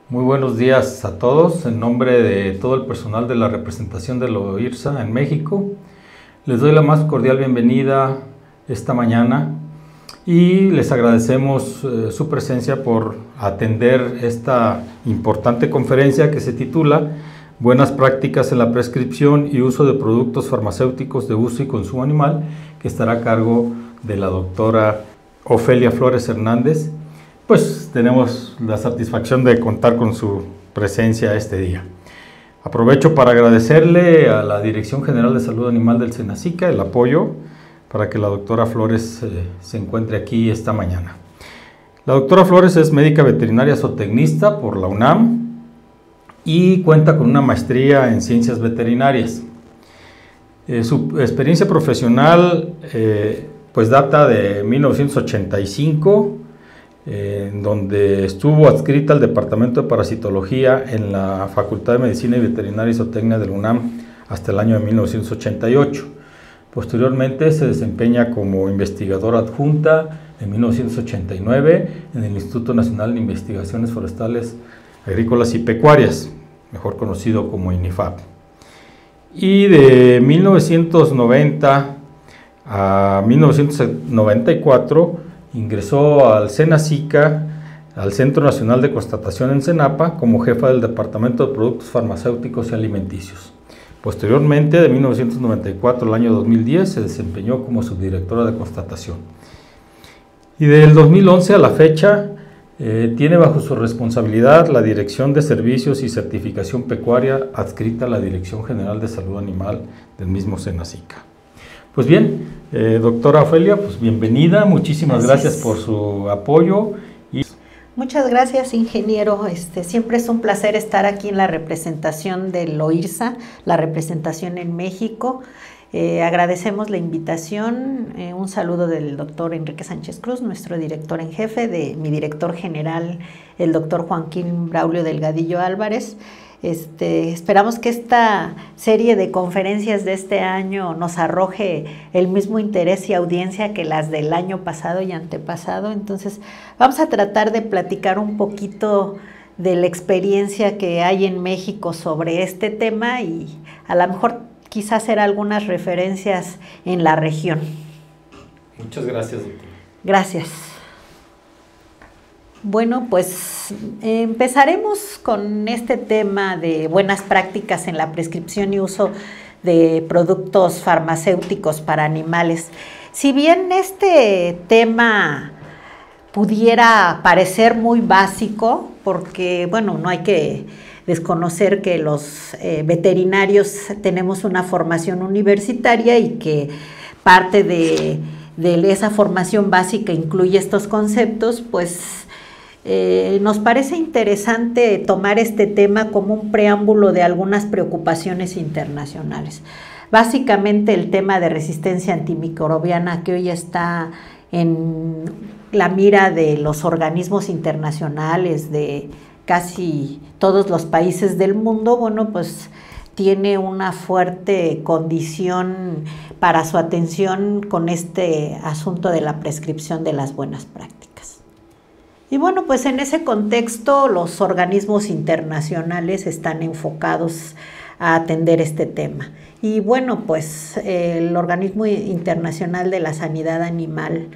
Muy buenos días a todos. En nombre de todo el personal de la representación de la OIRSA en México, les doy la más cordial bienvenida esta mañana y les agradecemos su presencia por atender esta importante conferencia que se titula Buenas prácticas en la prescripción y uso de productos farmacéuticos de uso y consumo animal, que estará a cargo de la doctora Ofelia Flores Hernández. Pues tenemos la satisfacción de contar con su presencia este día. Aprovecho para agradecerle a la Dirección General de Salud Animal del SENASICA el apoyo para que la doctora Flores se encuentre aquí esta mañana. La doctora Flores es médica veterinaria zootecnista por la UNAM y cuenta con una maestría en ciencias veterinarias. Su experiencia profesional pues data de 1985, donde estuvo adscrita al Departamento de Parasitología en la Facultad de Medicina y Veterinaria y Zootecnia de la UNAM hasta el año de 1988. Posteriormente se desempeña como investigadora adjunta en 1989 en el Instituto Nacional de Investigaciones Forestales, Agrícolas y Pecuarias, mejor conocido como INIFAP. Y de 1990 a 1994 ingresó al SENASICA, al Centro Nacional de Constatación en CENAPA, como jefa del Departamento de Productos Farmacéuticos y Alimenticios. Posteriormente, de 1994 al año 2010, se desempeñó como subdirectora de constatación. Y del 2011 a la fecha, tiene bajo su responsabilidad la Dirección de Servicios y Certificación Pecuaria, adscrita a la Dirección General de Salud Animal del mismo SENASICA. Pues bien, doctora Ofelia, pues bienvenida, muchísimas gracias por su apoyo. Muchas gracias, ingeniero. Siempre es un placer estar aquí en la representación del OIRSA, la representación en México. Agradecemos la invitación, un saludo del doctor Enrique Sánchez Cruz, nuestro director en jefe, de mi director general, el doctor Joaquín Braulio Delgadillo Álvarez. Esperamos que esta serie de conferencias de este año nos arroje el mismo interés y audiencia que las del año pasado y antepasado. Entonces vamos a tratar de platicar un poquito de la experiencia que hay en México sobre este tema y a lo mejor quizás hacer algunas referencias en la región. Muchas gracias, doctora. Gracias. Bueno, pues empezaremos con este tema de buenas prácticas en la prescripción y uso de productos farmacéuticos para animales. Si bien este tema pudiera parecer muy básico, porque bueno, no hay que desconocer que los veterinarios tenemos una formación universitaria y que parte de esa formación básica incluye estos conceptos, pues nos parece interesante tomar este tema como un preámbulo de algunas preocupaciones internacionales. Básicamente el tema de resistencia antimicrobiana, que hoy está en la mira de los organismos internacionales de casi todos los países del mundo, bueno, pues tiene una fuerte condición para su atención con este asunto de la prescripción de las buenas prácticas. Y bueno, pues en ese contexto los organismos internacionales están enfocados a atender este tema. Y bueno, pues el Organismo Internacional de la Sanidad Animal,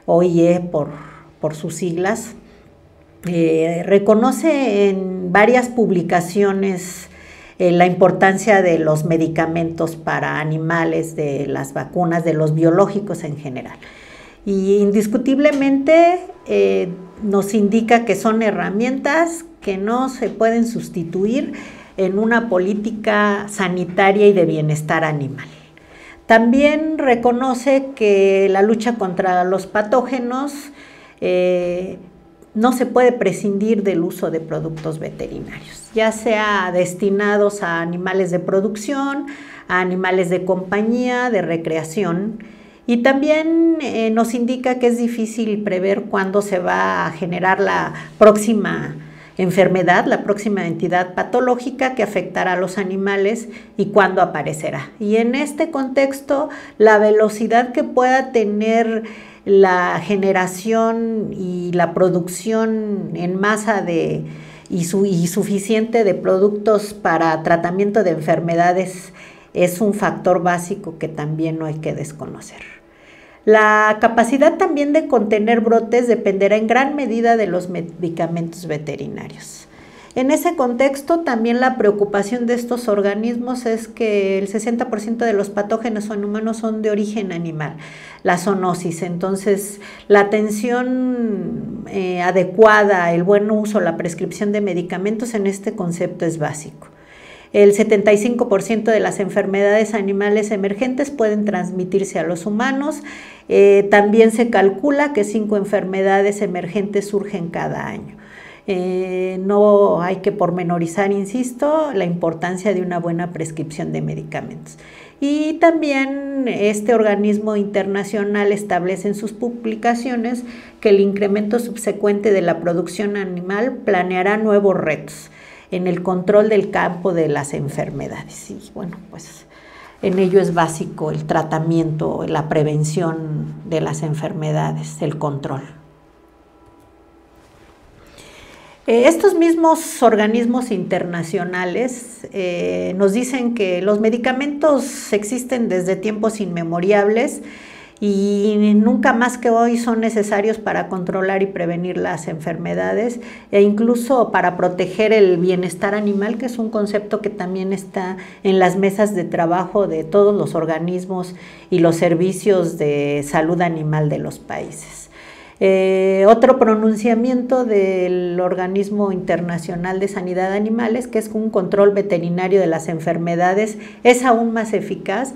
OIE por sus siglas, reconoce en varias publicaciones la importancia de los medicamentos para animales, de las vacunas, de los biológicos en general. Y indiscutiblemente nos indica que son herramientas que no se pueden sustituir en una política sanitaria y de bienestar animal. También reconoce que la lucha contra los patógenos no se puede prescindir del uso de productos veterinarios, ya sea destinados a animales de producción, a animales de compañía, de recreación. Y también nos indica que es difícil prever cuándo se va a generar la próxima enfermedad, la próxima entidad patológica que afectará a los animales y cuándo aparecerá. Y en este contexto, la velocidad que pueda tener la generación y la producción en masa de y suficiente de productos para tratamiento de enfermedades es un factor básico que también no hay que desconocer. La capacidad también de contener brotes dependerá en gran medida de los medicamentos veterinarios. En ese contexto, también la preocupación de estos organismos es que el 60% de los patógenos en humanos son de origen animal, la zoonosis. Entonces, la atención adecuada, el buen uso, la prescripción de medicamentos en este concepto es básico. El 75% de las enfermedades animales emergentes pueden transmitirse a los humanos. También se calcula que 5 enfermedades emergentes surgen cada año. No hay que pormenorizar, insisto, la importancia de una buena prescripción de medicamentos. Y también este organismo internacional establece en sus publicaciones que el incremento subsecuente de la producción animal planeará nuevos retos en el control del campo de las enfermedades. Y bueno, pues en ello es básico el tratamiento, la prevención de las enfermedades, el control. Estos mismos organismos internacionales nos dicen que los medicamentos existen desde tiempos inmemoriales y nunca más que hoy son necesarios para controlar y prevenir las enfermedades e incluso para proteger el bienestar animal, que es un concepto que también está en las mesas de trabajo de todos los organismos y los servicios de salud animal de los países. Otro pronunciamiento del Organismo Internacional de Sanidad de Animales, que es un control veterinario de las enfermedades, es aún más eficaz.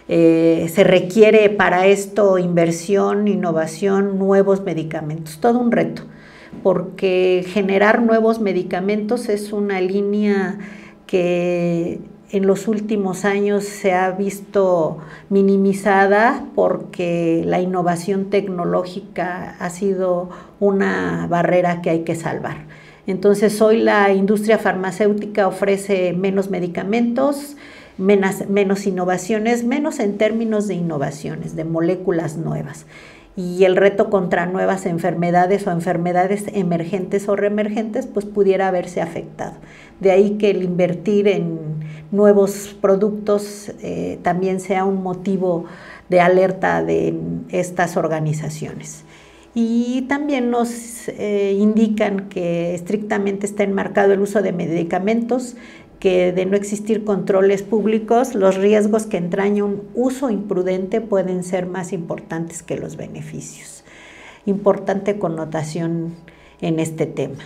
Se requiere para esto inversión, innovación, nuevos medicamentos, todo un reto, porque generar nuevos medicamentos es una línea que en los últimos años se ha visto minimizada porque la innovación tecnológica ha sido una barrera que hay que salvar. Entonces hoy la industria farmacéutica ofrece menos medicamentos, menos innovaciones, menos en términos de innovaciones, de moléculas nuevas. Y el reto contra nuevas enfermedades o enfermedades emergentes o reemergentes pues pudiera haberse afectado. De ahí que el invertir en nuevos productos también sea un motivo de alerta de estas organizaciones. Y también nos indican que estrictamente está enmarcado el uso de medicamentos, que de no existir controles públicos, los riesgos que entraña un uso imprudente pueden ser más importantes que los beneficios. Importante connotación en este tema.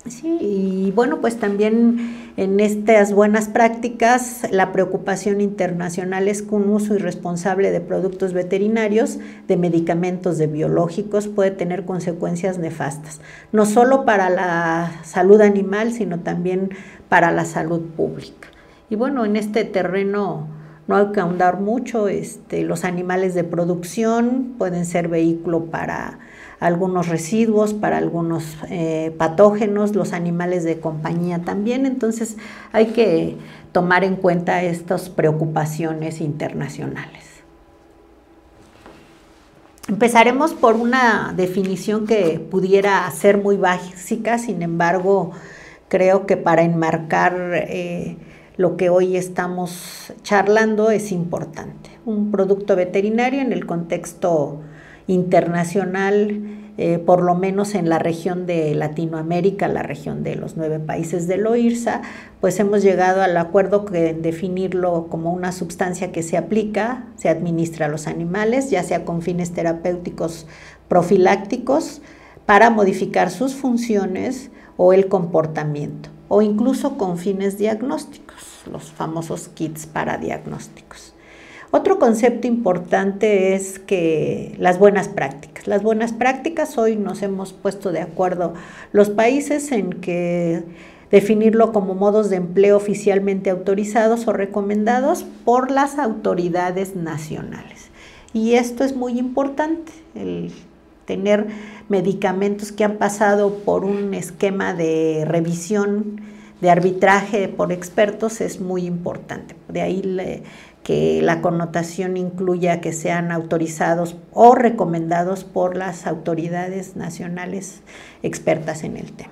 Sí, y bueno, pues también en estas buenas prácticas la preocupación internacional es que un uso irresponsable de productos veterinarios, de medicamentos, de biológicos puede tener consecuencias nefastas, no solo para la salud animal, sino también para la salud pública. Y bueno, en este terreno no hay que ahondar mucho, los animales de producción pueden ser vehículo para algunos residuos, para algunos patógenos, los animales de compañía también, entonces hay que tomar en cuenta estas preocupaciones internacionales. Empezaremos por una definición que pudiera ser muy básica, sin embargo, creo que para enmarcar lo que hoy estamos charlando es importante. Un producto veterinario en el contexto internacional, por lo menos en la región de Latinoamérica, la región de los 9 países del OIRSA, pues hemos llegado al acuerdo que en definirlo como una sustancia que se aplica, se administra a los animales, ya sea con fines terapéuticos profilácticos, para modificar sus funciones o el comportamiento, o incluso con fines diagnósticos, los famosos kits para diagnósticos. Otro concepto importante es que las buenas prácticas. Las buenas prácticas, hoy nos hemos puesto de acuerdo los países en que definirlo como modos de empleo oficialmente autorizados o recomendados por las autoridades nacionales. Y esto es muy importante, el tener medicamentos que han pasado por un esquema de revisión, de arbitraje por expertos es muy importante. De ahí que la connotación incluya que sean autorizados o recomendados por las autoridades nacionales expertas en el tema.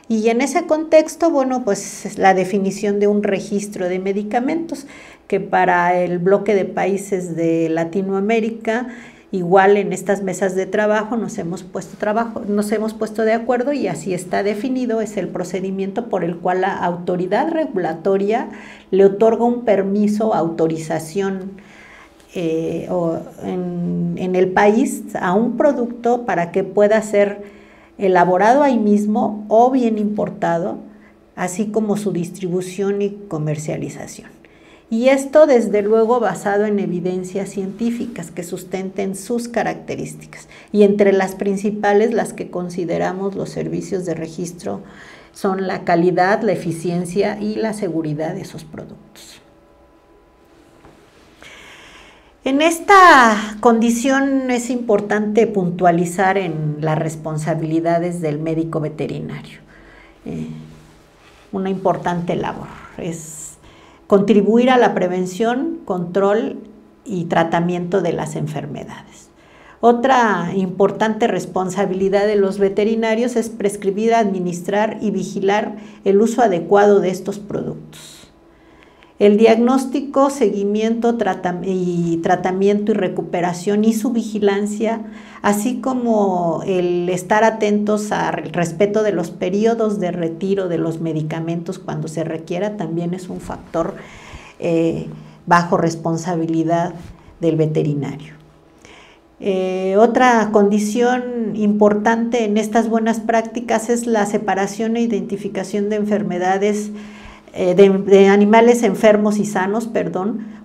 Y en ese contexto, bueno, pues la definición de un registro de medicamentos, que para el bloque de países de Latinoamérica, igual en estas mesas de trabajo nos hemos puesto de acuerdo y así está definido, es el procedimiento por el cual la autoridad regulatoria le otorga un permiso, autorización en el país a un producto para que pueda ser elaborado ahí mismo o bien importado, así como su distribución y comercialización. Y esto, desde luego, basado en evidencias científicas que sustenten sus características. Y entre las principales, las que consideramos los servicios de registro, son la calidad, la eficiencia y la seguridad de esos productos. En esta condición es importante puntualizar en las responsabilidades del médico veterinario. Una importante labor es contribuir a la prevención, control y tratamiento de las enfermedades. Otra importante responsabilidad de los veterinarios es prescribir, administrar y vigilar el uso adecuado de estos productos. El diagnóstico, seguimiento, tratamiento y recuperación y su vigilancia, así como el estar atentos al respeto de los periodos de retiro de los medicamentos cuando se requiera, también es un factor bajo responsabilidad del veterinario. Otra condición importante en estas buenas prácticas es la separación e identificación de enfermedades de animales enfermos y sanos,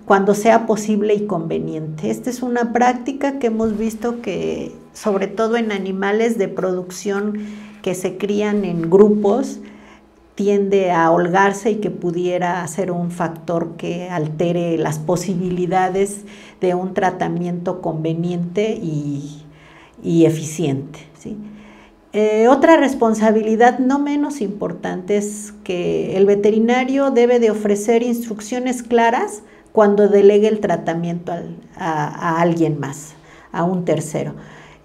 cuando sea posible y conveniente. Esta es una práctica que hemos visto que, sobre todo en animales de producción que se crían en grupos, tiende a holgarse y que pudiera ser un factor que altere las posibilidades de un tratamiento conveniente y eficiente, ¿sí? Otra responsabilidad no menos importante es que el veterinario debe de ofrecer instrucciones claras cuando delegue el tratamiento a alguien más, a un tercero.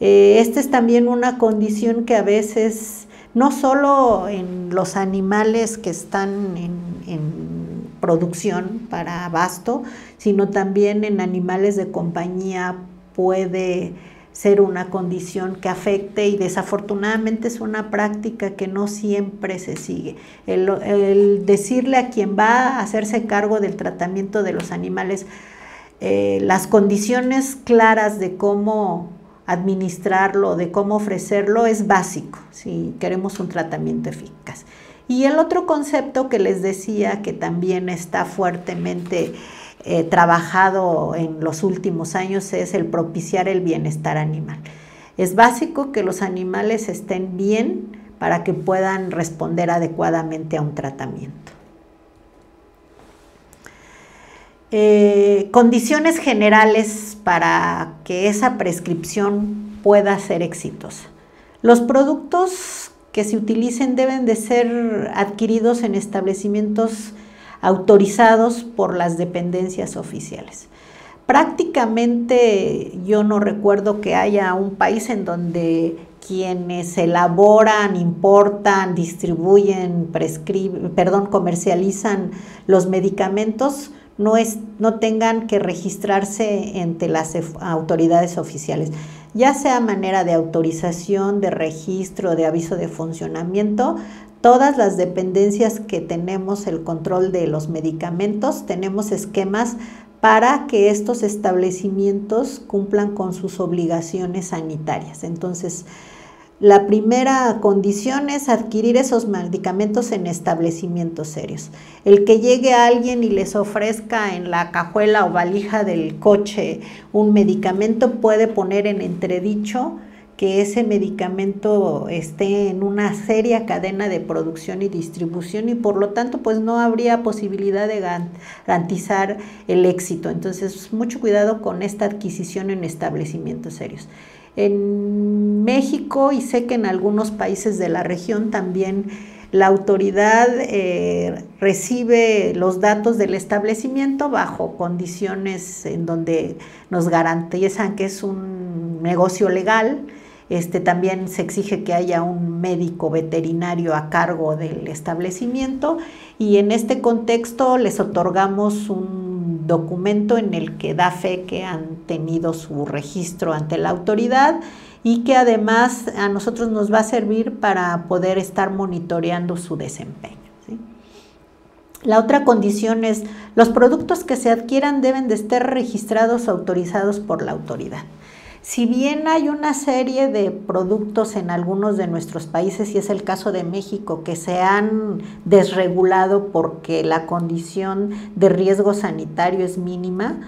Esta es también una condición que a veces, no solo en los animales que están en producción para abasto, sino también en animales de compañía puede ser una condición que afecte, y desafortunadamente es una práctica que no siempre se sigue. El decirle a quien va a hacerse cargo del tratamiento de los animales las condiciones claras de cómo administrarlo, de cómo ofrecerlo, es básico si queremos un tratamiento eficaz. Y el otro concepto que les decía, que también está fuertemente trabajado en los últimos años, es el propiciar el bienestar animal. Es básico que los animales estén bien para que puedan responder adecuadamente a un tratamiento. Condiciones generales para que esa prescripción pueda ser exitosa. Los productos que se utilicen deben de ser adquiridos en establecimientos autorizados por las dependencias oficiales. Prácticamente yo no recuerdo que haya un país en donde quienes elaboran, importan, distribuyen, comercializan los medicamentos no tengan que registrarse ante las autoridades oficiales, ya sea a manera de autorización, de registro, de aviso de funcionamiento. Todas las dependencias que tenemos el control de los medicamentos, tenemos esquemas para que estos establecimientos cumplan con sus obligaciones sanitarias. Entonces, la primera condición es adquirir esos medicamentos en establecimientos serios. El que llegue a alguien y les ofrezca en la cajuela o valija del coche un medicamento puede poner en entredicho que ese medicamento esté en una seria cadena de producción y distribución, y por lo tanto pues no habría posibilidad de garantizar el éxito. Entonces, mucho cuidado con esta adquisición en establecimientos serios. En México, y sé que en algunos países de la región también, la autoridad recibe los datos del establecimiento bajo condiciones en donde nos garantizan que es un negocio legal, También se exige que haya un médico veterinario a cargo del establecimiento, y en este contexto les otorgamos un documento en el que da fe que han tenido su registro ante la autoridad y que además a nosotros nos va a servir para poder estar monitoreando su desempeño, ¿sí? La otra condición es: los productos que se adquieran deben de estar registrados o autorizados por la autoridad. Si bien hay una serie de productos en algunos de nuestros países, y es el caso de México, que se han desregulado porque la condición de riesgo sanitario es mínima,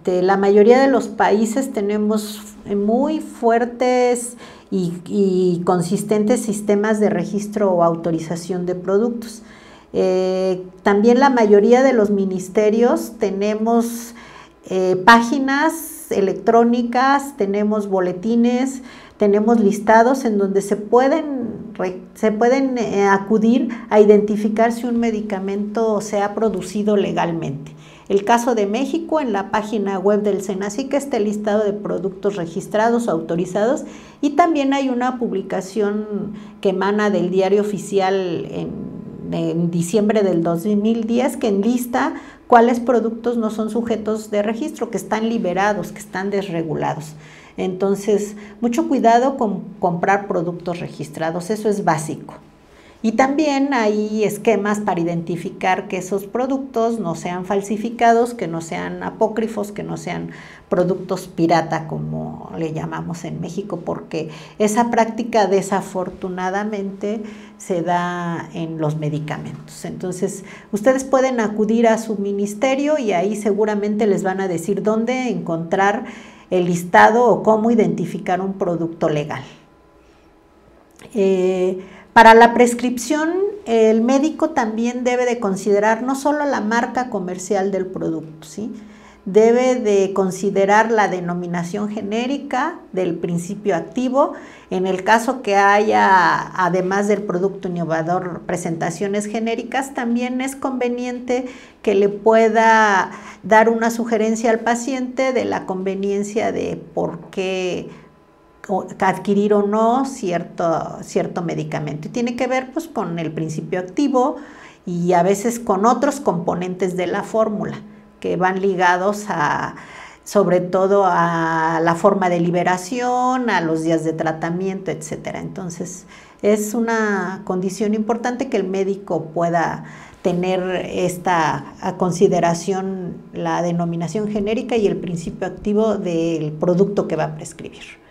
la mayoría de los países tenemos muy fuertes y consistentes sistemas de registro o autorización de productos. También la mayoría de los ministerios tenemos páginas electrónicas, tenemos boletines, tenemos listados en donde se pueden acudir a identificar si un medicamento se ha producido legalmente. El caso de México, en la página web del Senacic está el listado de productos registrados o autorizados, y también hay una publicación que emana del Diario Oficial en diciembre del 2010 que enlista cuáles productos no son sujetos de registro, que están liberados, que están desregulados. Entonces, mucho cuidado con comprar productos registrados, eso es básico. Y también hay esquemas para identificar que esos productos no sean falsificados, que no sean apócrifos, que no sean productos pirata, como le llamamos en México, porque esa práctica desafortunadamente se da en los medicamentos. Entonces, ustedes pueden acudir a su ministerio y ahí seguramente les van a decir dónde encontrar el listado o cómo identificar un producto legal. Para la prescripción, el médico también debe de considerar no solo la marca comercial del producto, ¿sí? Debe de considerar la denominación genérica del principio activo. En el caso que haya, además del producto innovador, presentaciones genéricas, también es conveniente que le pueda dar una sugerencia al paciente de la conveniencia de por qué adquirir o no cierto medicamento. Y tiene que ver pues con el principio activo y a veces con otros componentes de la fórmula que van ligados sobre todo a la forma de liberación, a los días de tratamiento, etcétera. Entonces, es una condición importante que el médico pueda tener esta consideración, la denominación genérica y el principio activo del producto que va a prescribir.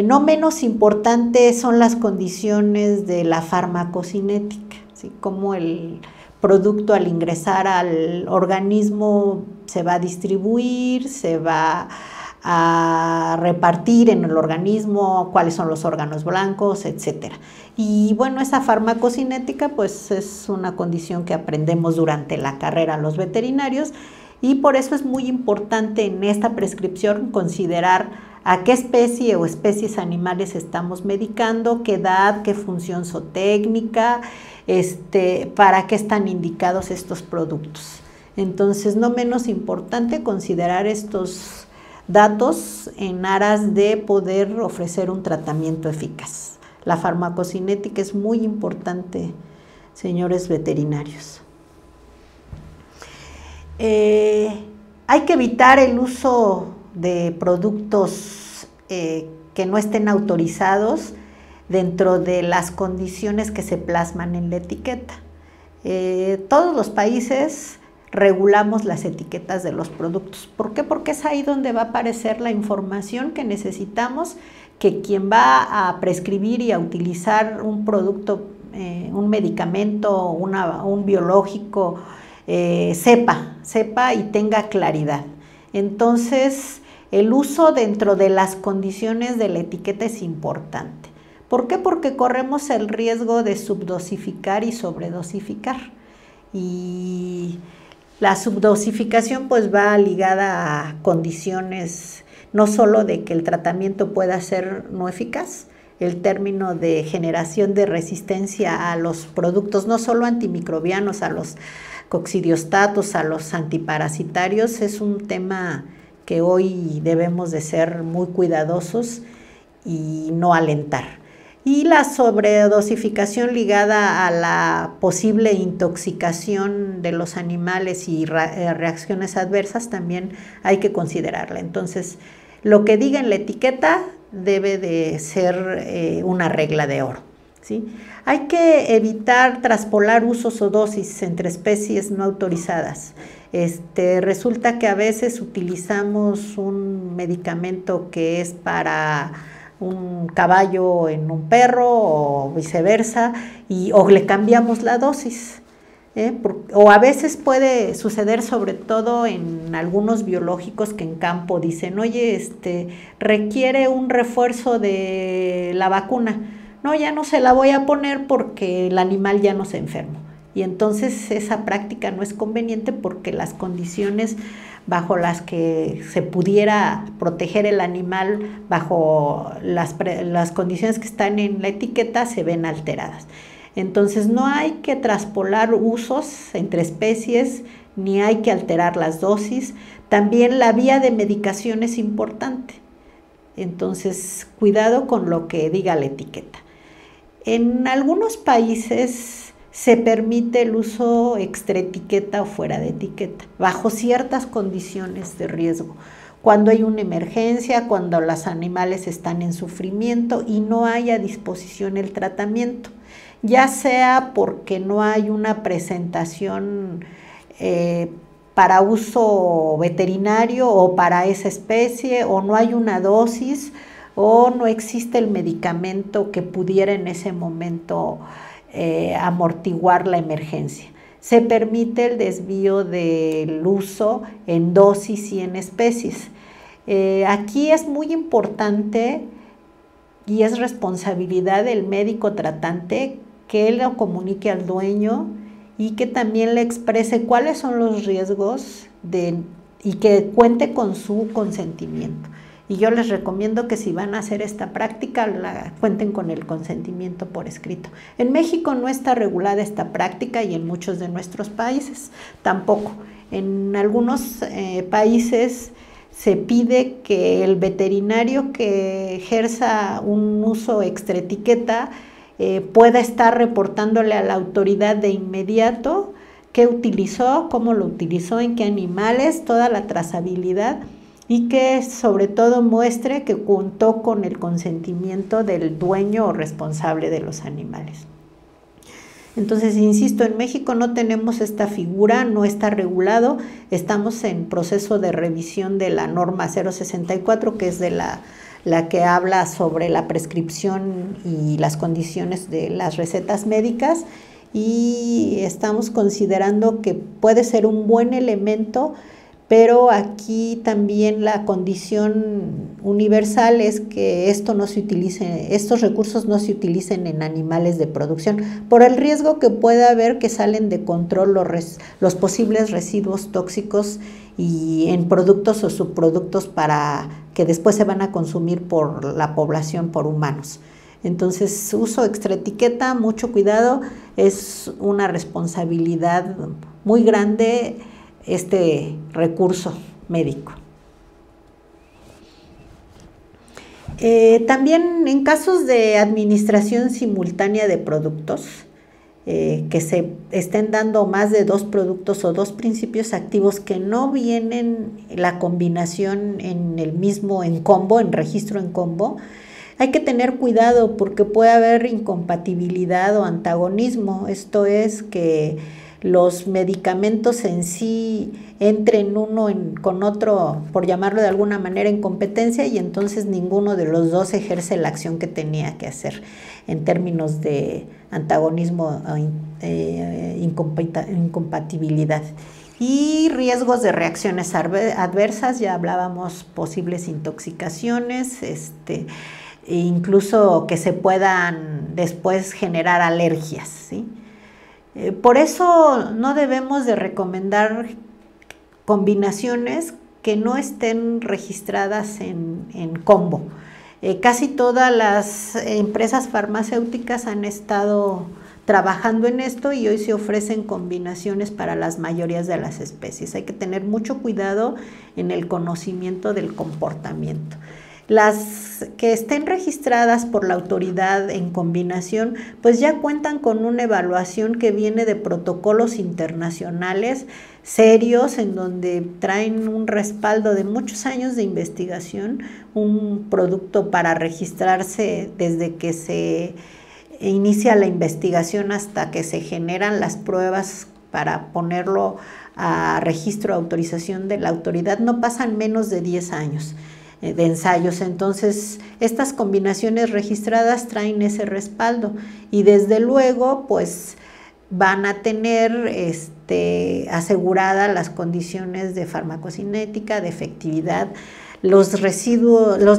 No menos importantes son las condiciones de la farmacocinética, ¿sí? Como el producto al ingresar al organismo se va a distribuir, se va a repartir en el organismo, cuáles son los órganos blancos, etcétera. Y bueno, esa farmacocinética pues es una condición que aprendemos durante la carrera los veterinarios, y por eso es muy importante en esta prescripción considerar a qué especie o especies animales estamos medicando, qué edad, qué función zootécnica, para qué están indicados estos productos. Entonces, no menos importante considerar estos datos en aras de poder ofrecer un tratamiento eficaz. La farmacocinética es muy importante, señores veterinarios. Hay que evitar el uso de productos que no estén autorizados dentro de las condiciones que se plasman en la etiqueta. Todos los países regulamos las etiquetas de los productos. ¿Por qué? Porque es ahí donde va a aparecer la información que necesitamos que quien va a prescribir y a utilizar un producto, un medicamento, un biológico, sepa y tenga claridad. Entonces, el uso dentro de las condiciones de la etiqueta es importante. ¿Por qué? Porque corremos el riesgo de subdosificar y sobredosificar. Y la subdosificación pues va ligada a condiciones no solo de que el tratamiento pueda ser no eficaz, el término de generación de resistencia a los productos, no solo antimicrobianos, a los coccidiostatos, a los antiparasitarios, es un tema que hoy debemos de ser muy cuidadosos y no alentar. Y la sobredosificación ligada a la posible intoxicación de los animales y reacciones adversas también hay que considerarla. Entonces, lo que diga en la etiqueta debe de ser una regla de oro, ¿sí? Hay que evitar traspolar usos o dosis entre especies no autorizadas. Resulta que a veces utilizamos un medicamento que es para un caballo en un perro o viceversa, o le cambiamos la dosis. O a veces puede suceder, sobre todo en algunos biológicos que en campo dicen, oye, requiere un refuerzo de la vacuna. No, ya no se la voy a poner porque el animal ya no se enfermó. Y entonces esa práctica no es conveniente porque las condiciones bajo las que se pudiera proteger el animal, bajo las condiciones que están en la etiqueta, se ven alteradas. Entonces no hay que traspolar usos entre especies, ni hay que alterar las dosis. También la vía de medicación es importante. Entonces, cuidado con lo que diga la etiqueta. En algunos países se permite el uso extraetiqueta o fuera de etiqueta, bajo ciertas condiciones de riesgo. Cuando hay una emergencia, cuando los animales están en sufrimiento y no hay a disposición el tratamiento, ya sea porque no hay una presentación para uso veterinario o para esa especie, o no hay una dosis, o no existe el medicamento que pudiera en ese momento amortiguar la emergencia. Se permite el desvío del uso en dosis y en especies. Aquí es muy importante y es responsabilidad del médico tratante que él lo comunique al dueño y que también le exprese cuáles son los riesgos y que cuente con su consentimiento. Y yo les recomiendo que si van a hacer esta práctica, cuenten con el consentimiento por escrito. En México no está regulada esta práctica y en muchos de nuestros países tampoco. En algunos países se pide que el veterinario que ejerza un uso extraetiqueta pueda estar reportándole a la autoridad de inmediato qué utilizó, cómo lo utilizó, en qué animales, toda la trazabilidad, y que sobre todo muestre que contó con el consentimiento del dueño o responsable de los animales. Entonces, insisto, en México no tenemos esta figura, no está regulado, estamos en proceso de revisión de la norma 064, que es de la que habla sobre la prescripción y las condiciones de las recetas médicas, y estamos considerando que puede ser un buen elemento, pero aquí también la condición universal es que estos recursos no se utilicen en animales de producción, por el riesgo que puede haber que salen de control los posibles residuos tóxicos y en productos o subproductos para que después se van a consumir por la población, por humanos. Entonces, uso extraetiqueta, mucho cuidado, es una responsabilidad muy grande este recurso médico. También en casos de administración simultánea de productos, que se estén dando más de 2 productos o 2 principios activos que no vienen la combinación en combo, en registro en combo, hay que tener cuidado porque puede haber incompatibilidad o antagonismo. Esto es que los medicamentos en sí entren uno con otro, por llamarlo de alguna manera, en competencia, y entonces ninguno de los dos ejerce la acción que tenía que hacer en términos de antagonismo e incompatibilidad. Y riesgos de reacciones adversas, ya hablábamos, posibles intoxicaciones, e incluso que se puedan después generar alergias, ¿sí? Por eso no debemos de recomendar combinaciones que no estén registradas en combo. Casi todas las empresas farmacéuticas han estado trabajando en esto y hoy se ofrecen combinaciones para las mayorías de las especies. Hay que tener mucho cuidado en el conocimiento del comportamiento. Las que estén registradas por la autoridad en combinación, pues ya cuentan con una evaluación que viene de protocolos internacionales serios, en donde traen un respaldo de muchos años de investigación, un producto para registrarse desde que se inicia la investigación hasta que se generan las pruebas para ponerlo a registro, autorización de la autoridad, no pasan menos de 10 años de ensayos. Entonces estas combinaciones registradas traen ese respaldo y desde luego pues van a tener aseguradas las condiciones de farmacocinética, de efectividad, los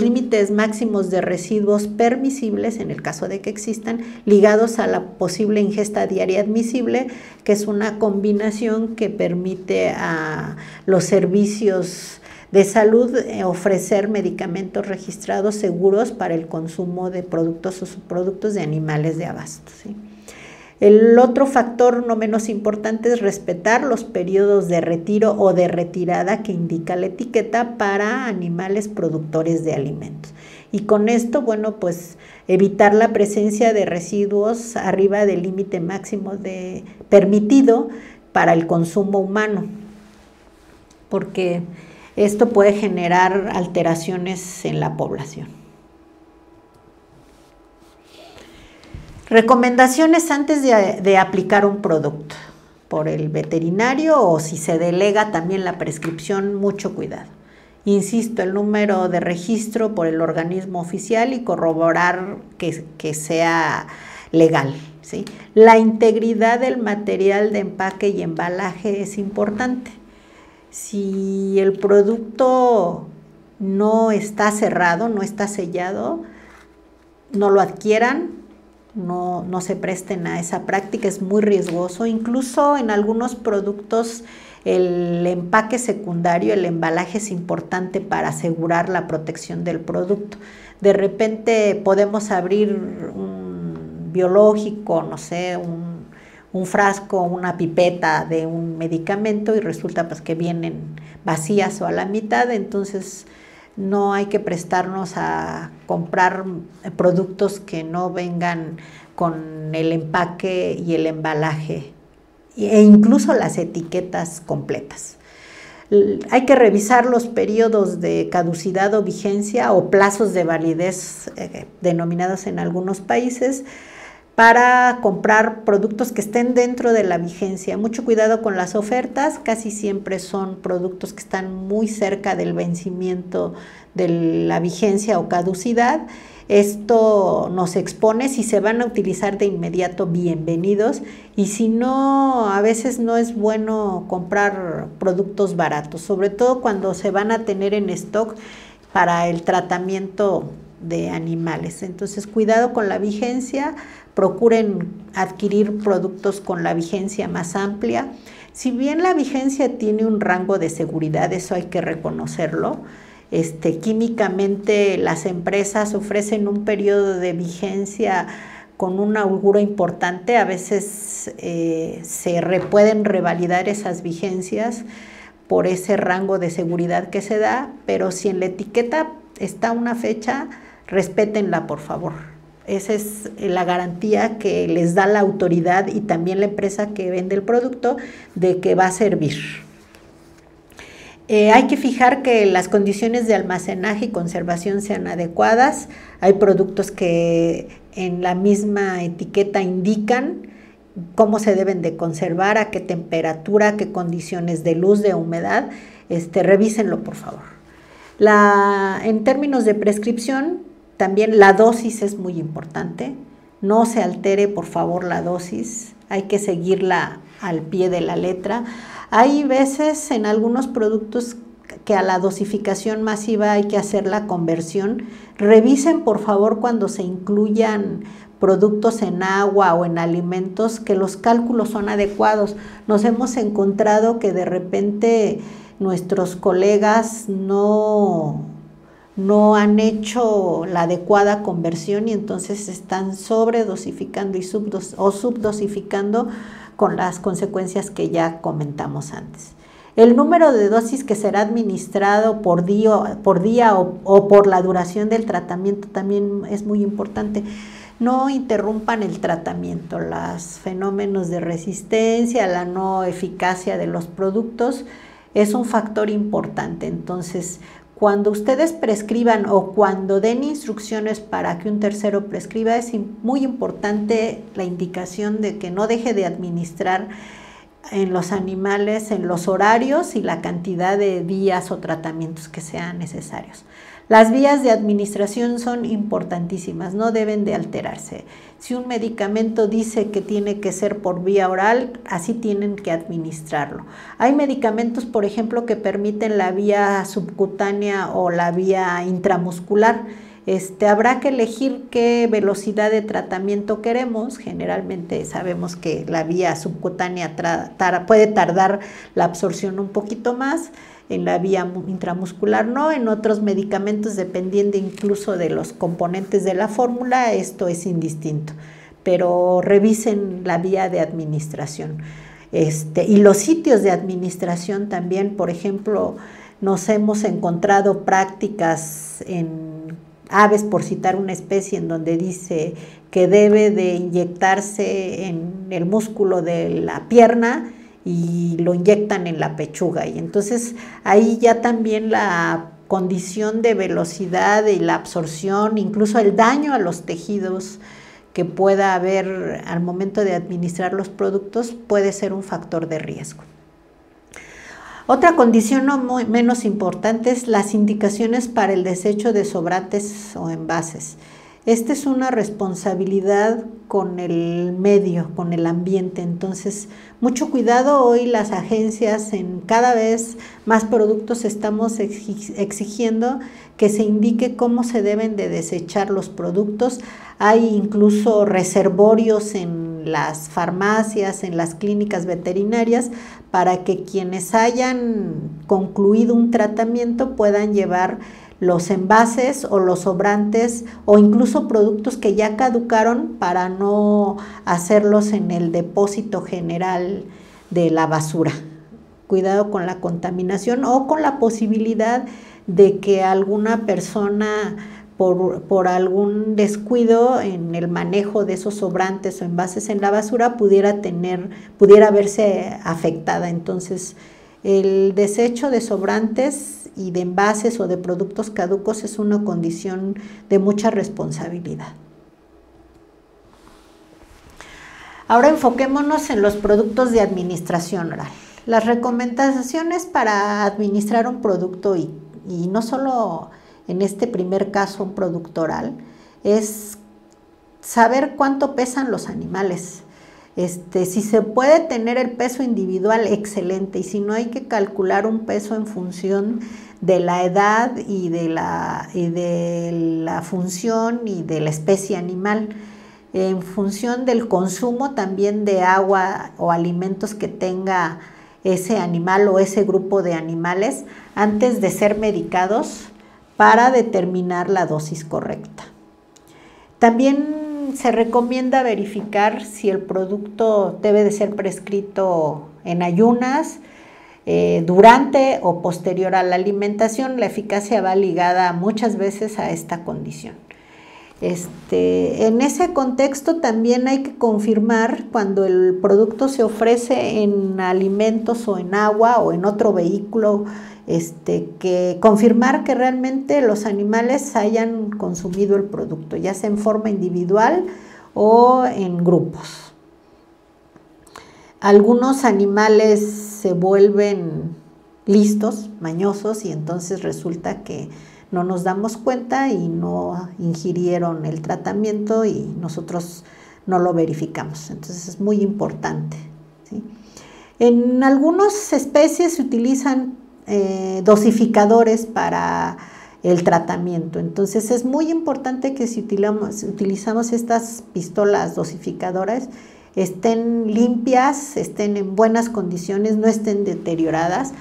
límites máximos de residuos permisibles, en el caso de que existan, ligados a la posible ingesta diaria admisible, que es una combinación que permite a los servicios de salud ofrecer medicamentos registrados seguros para el consumo de productos o subproductos de animales de abasto, ¿sí? El otro factor no menos importante es respetar los periodos de retiro o de retirada que indica la etiqueta para animales productores de alimentos. Y con esto, bueno, pues evitar la presencia de residuos arriba del límite máximo permitido para el consumo humano, porque esto puede generar alteraciones en la población. Recomendaciones antes de aplicar un producto por el veterinario, o si se delega también la prescripción, mucho cuidado. Insisto, el número de registro por el organismo oficial y corroborar que sea legal, ¿sí? La integridad del material de empaque y embalaje es importante. Si el producto no está cerrado, no está sellado, no lo adquieran. No se presten a esa práctica, es muy riesgoso. Incluso en algunos productos el empaque secundario, el embalaje es importante para asegurar la protección del producto. De repente podemos abrir un biológico, no sé, un frasco, una pipeta de un medicamento y resulta pues que vienen vacías o a la mitad, entonces no hay que prestarnos a comprar productos que no vengan con el empaque y el embalaje e incluso las etiquetas completas. Hay que revisar los periodos de caducidad o vigencia o plazos de validez denominados en algunos países para comprar productos que estén dentro de la vigencia. Mucho cuidado con las ofertas, casi siempre son productos que están muy cerca del vencimiento de la vigencia o caducidad. Esto nos expone. Si se van a utilizar de inmediato, bienvenidos, y si no, a veces no es bueno comprar productos baratos, sobre todo cuando se van a tener en stock para el tratamiento de animales. Entonces, cuidado con la vigencia, procuren adquirir productos con la vigencia más amplia. Si bien la vigencia tiene un rango de seguridad, eso hay que reconocerlo, químicamente las empresas ofrecen un periodo de vigencia con una holgura importante. A veces pueden revalidar esas vigencias por ese rango de seguridad que se da, pero si en la etiqueta está una fecha, respétenla, por favor. Esa es la garantía que les da la autoridad y también la empresa que vende el producto de que va a servir. Hay que fijar que las condiciones de almacenaje y conservación sean adecuadas. Hay productos que en la misma etiqueta indican cómo se deben de conservar, a qué temperatura, a qué condiciones de luz, de humedad. Revísenlo, por favor. En términos de prescripción, también la dosis es muy importante. No se altere, por favor, la dosis. Hay que seguirla al pie de la letra. Hay veces en algunos productos que a la dosificación masiva hay que hacer la conversión. Revisen, por favor, cuando se incluyan productos en agua o en alimentos, que los cálculos son adecuados. Nos hemos encontrado que de repente nuestros colegas no han hecho la adecuada conversión y entonces están sobredosificando o subdosificando con las consecuencias que ya comentamos antes. El número de dosis que será administrado por día o por la duración del tratamiento también es muy importante. No interrumpan el tratamiento. Los fenómenos de resistencia, la no eficacia de los productos es un factor importante. Entonces, cuando ustedes prescriban o cuando den instrucciones para que un tercero prescriba, es muy importante la indicación de que no deje de administrar en los animales, en los horarios y la cantidad de días o tratamientos que sean necesarios. Las vías de administración son importantísimas, no deben de alterarse. Si un medicamento dice que tiene que ser por vía oral, así tienen que administrarlo. Hay medicamentos, por ejemplo, que permiten la vía subcutánea o la vía intramuscular. Habrá que elegir qué velocidad de tratamiento queremos. Generalmente sabemos que la vía subcutánea puede tardar la absorción un poquito más, en la vía intramuscular no. En otros medicamentos, dependiendo incluso de los componentes de la fórmula, esto es indistinto, pero revisen la vía de administración. Y los sitios de administración también. Por ejemplo, nos hemos encontrado prácticas en aves, por citar una especie, en donde dice que debe de inyectarse en el músculo de la pierna y lo inyectan en la pechuga, y entonces ahí ya también la condición de velocidad y la absorción, incluso el daño a los tejidos que pueda haber al momento de administrar los productos, puede ser un factor de riesgo. Otra condición no menos importante es las indicaciones para el desecho de sobrantes o envases. Esta es una responsabilidad con el medio, con el ambiente. Entonces, mucho cuidado. Hoy las agencias, en cada vez más productos, estamos exigiendo que se indique cómo se deben de desechar los productos. Hay incluso reservorios en las farmacias, en las clínicas veterinarias, para que quienes hayan concluido un tratamiento puedan llevar los envases o los sobrantes o incluso productos que ya caducaron, para no hacerlos en el depósito general de la basura. Cuidado con la contaminación o con la posibilidad de que alguna persona, por algún descuido en el manejo de esos sobrantes o envases en la basura, pudiera verse afectada. Entonces, el desecho de sobrantes y de envases o de productos caducos es una condición de mucha responsabilidad. Ahora enfoquémonos en los productos de administración oral. Las recomendaciones para administrar un producto, y no solo en este primer caso un producto oral, es saber cuánto pesan los animales. Si se puede tener el peso individual, excelente, y si no, hay que calcular un peso en función de la edad y de la función y de la especie animal, en función del consumo también de agua o alimentos que tenga ese animal o ese grupo de animales antes de ser medicados, para determinar la dosis correcta. También se recomienda verificar si el producto debe de ser prescrito en ayunas, durante o posterior a la alimentación. La eficacia va ligada muchas veces a esta condición. En ese contexto también hay que confirmar cuando el producto se ofrece en alimentos o en agua o en otro vehículo, que confirmar que realmente los animales hayan consumido el producto, ya sea en forma individual o en grupos. Algunos animales se vuelven listos, mañosos, y entonces resulta que no nos damos cuenta y no ingirieron el tratamiento y nosotros no lo verificamos. Entonces es muy importante, ¿sí? En algunas especies se utilizan dosificadores para el tratamiento. Entonces es muy importante que si utilizamos estas pistolas dosificadoras, estén limpias, estén en buenas condiciones, no estén deterioradas.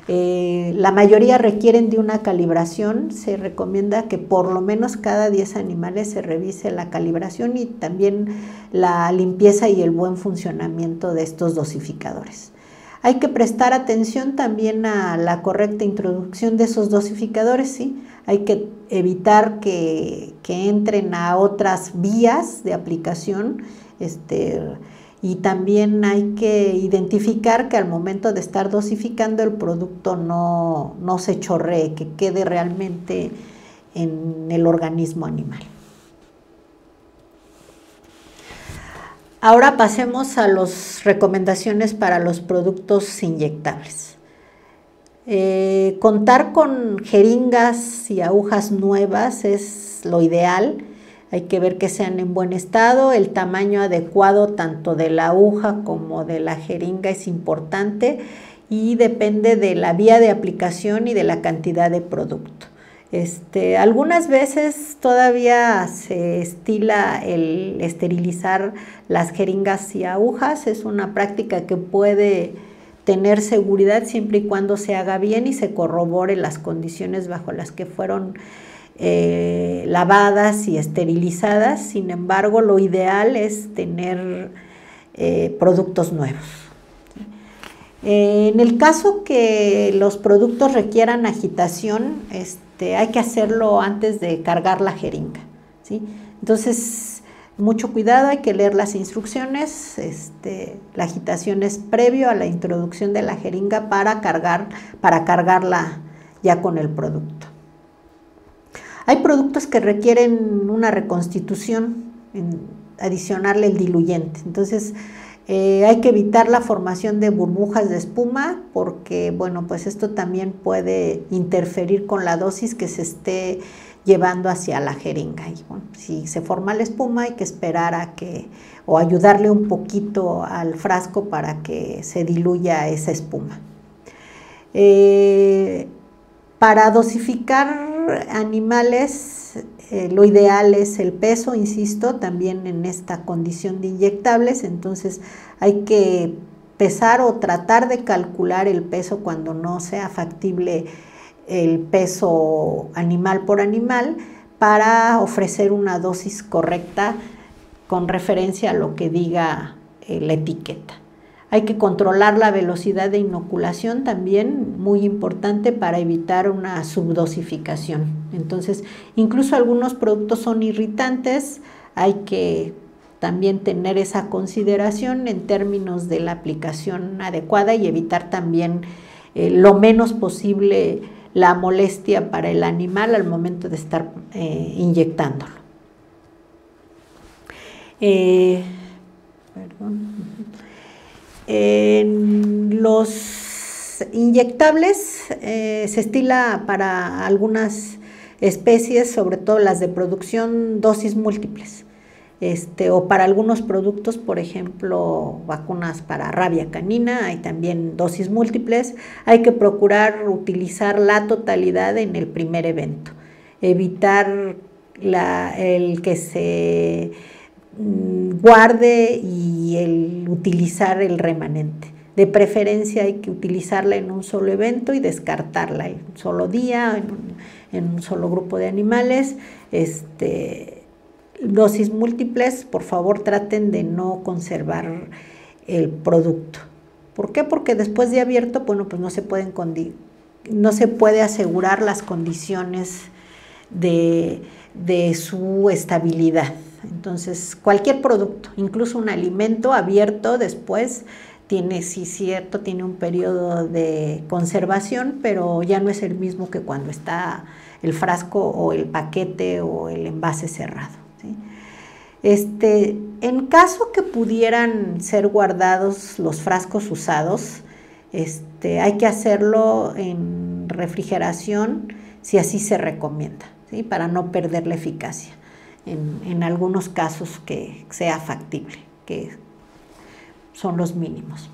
La mayoría requieren de una calibración. Se recomienda que por lo menos cada 10 animales se revise la calibración y también la limpieza y el buen funcionamiento de estos dosificadores. Hay que prestar atención también a la correcta introducción de esos dosificadores, ¿sí? Hay que evitar que entren a otras vías de aplicación, y también hay que identificar que al momento de estar dosificando el producto no se chorree, que quede realmente en el organismo animal. Ahora pasemos a las recomendaciones para los productos inyectables. Contar con jeringas y agujas nuevas es lo ideal. Hay que ver que sean en buen estado. El tamaño adecuado tanto de la aguja como de la jeringa es importante y depende de la vía de aplicación y de la cantidad de producto. Algunas veces todavía se estila el esterilizar las jeringas y agujas. Es una práctica que puede tener seguridad siempre y cuando se haga bien y se corrobore las condiciones bajo las que fueron lavadas y esterilizadas. Sin embargo, lo ideal es tener productos nuevos. En el caso que los productos requieran agitación, hay que hacerlo antes de cargar la jeringa, ¿sí? Entonces, mucho cuidado, hay que leer las instrucciones. La agitación es previo a la introducción de la jeringa para cargarla ya con el producto. Hay productos que requieren una reconstitución, adicionarle el diluyente. Entonces, hay que evitar la formación de burbujas de espuma porque, bueno, pues esto también puede interferir con la dosis que se esté llevando hacia la jeringa. Y, bueno, si se forma la espuma hay que esperar o ayudarle un poquito al frasco para que se diluya esa espuma. Para dosificar animales, lo ideal es el peso, insisto, también en esta condición de inyectables. Entonces hay que pesar o tratar de calcular el peso cuando no sea factible el peso animal por animal para ofrecer una dosis correcta con referencia a lo que diga la etiqueta. Hay que controlar la velocidad de inoculación también, muy importante para evitar una subdosificación. Entonces, incluso algunos productos son irritantes, hay que también tener esa consideración en términos de la aplicación adecuada y evitar también lo menos posible la molestia para el animal al momento de estar inyectándolo. En los inyectables se estila para algunas especies, sobre todo las de producción, dosis múltiples. O para algunos productos, por ejemplo, vacunas para rabia canina, hay también dosis múltiples. Hay que procurar utilizar la totalidad en el primer evento, evitar el que se guarde y el utilizar el remanente. De preferencia hay que utilizarla en un solo evento y descartarla en un solo día, en un solo grupo de animales. Dosis múltiples, por favor traten de no conservar el producto. ¿Por qué? Porque después de abierto, bueno, pues no se puede asegurar las condiciones de su estabilidad. Entonces, cualquier producto, incluso un alimento abierto después tiene un periodo de conservación, pero ya no es el mismo que cuando está el frasco o el paquete o el envase cerrado, ¿sí? En caso que pudieran ser guardados los frascos usados, hay que hacerlo en refrigeración si así se recomienda, ¿sí? Para no perder la eficacia. En algunos casos que sea factible, que son los mínimos.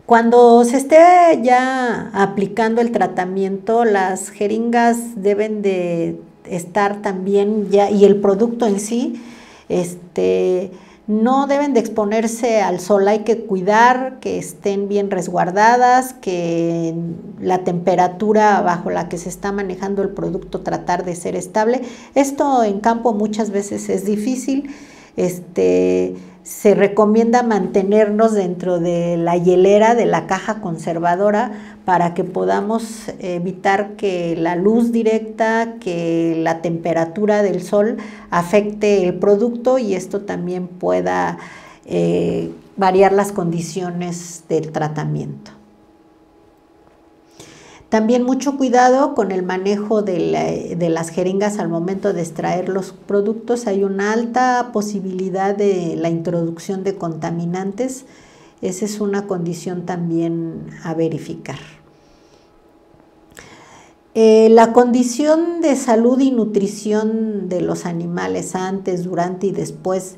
Cuando se esté ya aplicando el tratamiento, las jeringas deben de estar también ya, y el producto en sí, no deben de exponerse al sol. Hay que cuidar que estén bien resguardadas, que la temperatura bajo la que se está manejando el producto tratar de ser estable. Esto en campo muchas veces es difícil. se recomienda mantenernos dentro de la hielera, de la caja conservadora, para que podamos evitar que la luz directa, que la temperatura del sol afecte el producto y esto también pueda variar las condiciones del tratamiento. También mucho cuidado con el manejo de las jeringas al momento de extraer los productos. Hay una alta posibilidad de la introducción de contaminantes. Esa es una condición también a verificar. La condición de salud y nutrición de los animales antes, durante y después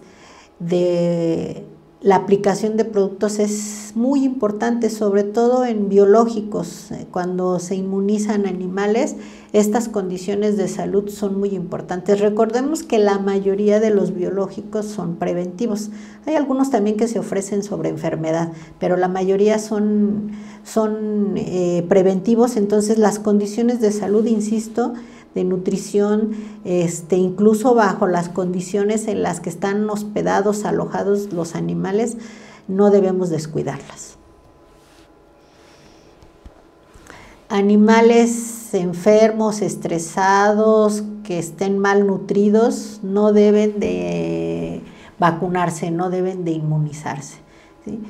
de la aplicación de productos es muy importante, sobre todo en biológicos. Cuando se inmunizan animales, estas condiciones de salud son muy importantes. Recordemos que la mayoría de los biológicos son preventivos. Hay algunos también que se ofrecen sobre enfermedad, pero la mayoría son preventivos. Entonces las condiciones de salud, insisto, de nutrición, incluso bajo las condiciones en las que están hospedados, alojados los animales, no debemos descuidarlas. Animales enfermos, estresados, que estén malnutridos, no deben de vacunarse, no deben de inmunizarse, ¿sí?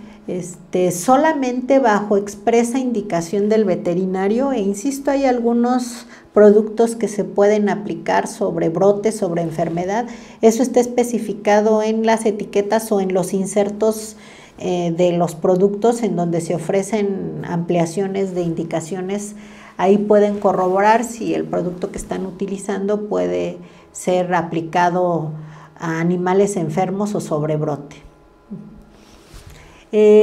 Solamente bajo expresa indicación del veterinario, e insisto, hay algunos productos que se pueden aplicar sobre brotes, sobre enfermedad. Eso está especificado en las etiquetas o en los insertos de los productos en donde se ofrecen ampliaciones de indicaciones. Ahí pueden corroborar si el producto que están utilizando puede ser aplicado a animales enfermos o sobre brote.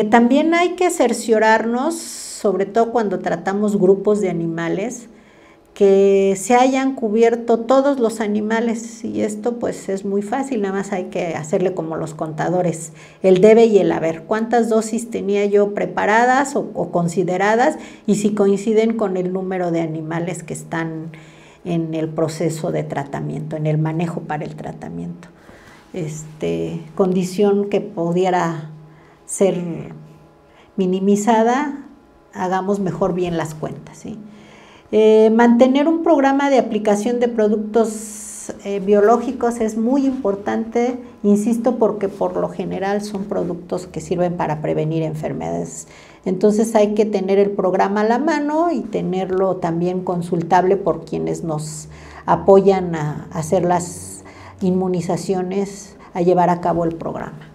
También hay que cerciorarnos, sobre todo cuando tratamos grupos de animales, que se hayan cubierto todos los animales, y esto pues es muy fácil, nada más hay que hacerle como los contadores, el debe y el haber, cuántas dosis tenía yo preparadas o consideradas, y si coinciden con el número de animales que están en el proceso de tratamiento, en el manejo para el tratamiento. Condición que pudiera ser minimizada, hagamos mejor bien las cuentas, ¿sí? Mantener un programa de aplicación de productos biológicos es muy importante, insisto, porque por lo general son productos que sirven para prevenir enfermedades. Entonces hay que tener el programa a la mano y tenerlo también consultable por quienes nos apoyan a hacer las inmunizaciones, a llevar a cabo el programa.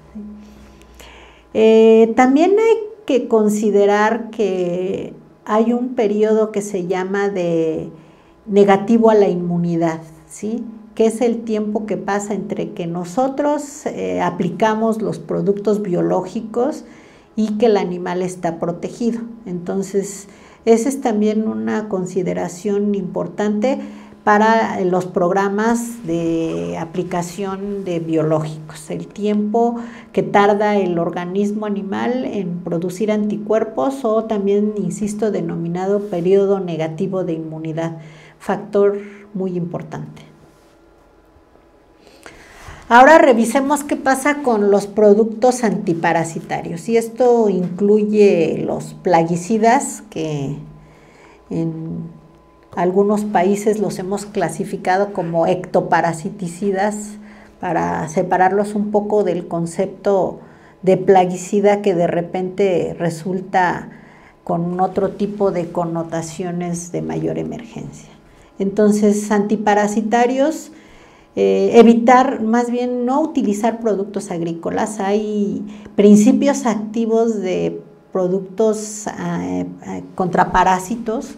También hay que considerar que hay un periodo que se llama de negativo a la inmunidad, ¿sí? Que es el tiempo que pasa entre que nosotros aplicamos los productos biológicos y que el animal está protegido. Entonces, esa es también una consideración importante para los programas de aplicación de biológicos, el tiempo que tarda el organismo animal en producir anticuerpos o también, insisto, denominado periodo negativo de inmunidad, factor muy importante. Ahora revisemos qué pasa con los productos antiparasitarios, y esto incluye los plaguicidas, que en algunos países los hemos clasificado como ectoparasiticidas para separarlos un poco del concepto de plaguicida que de repente resulta con otro tipo de connotaciones de mayor emergencia. Entonces, antiparasitarios, evitar, más bien no utilizar productos agrícolas. Hay principios activos de productos contra parásitos,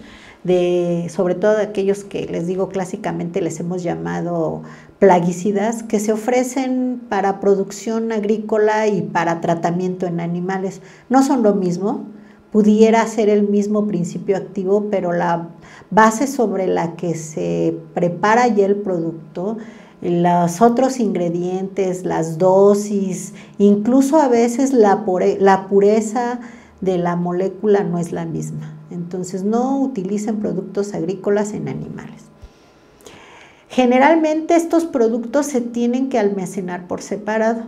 sobre todo de aquellos que les digo clásicamente les hemos llamado plaguicidas, que se ofrecen para producción agrícola y para tratamiento en animales. No son lo mismo, pudiera ser el mismo principio activo, pero la base sobre la que se prepara ya el producto, los otros ingredientes, las dosis, incluso a veces la pureza de la molécula no es la misma. Entonces, no utilicen productos agrícolas en animales. Generalmente estos productos se tienen que almacenar por separado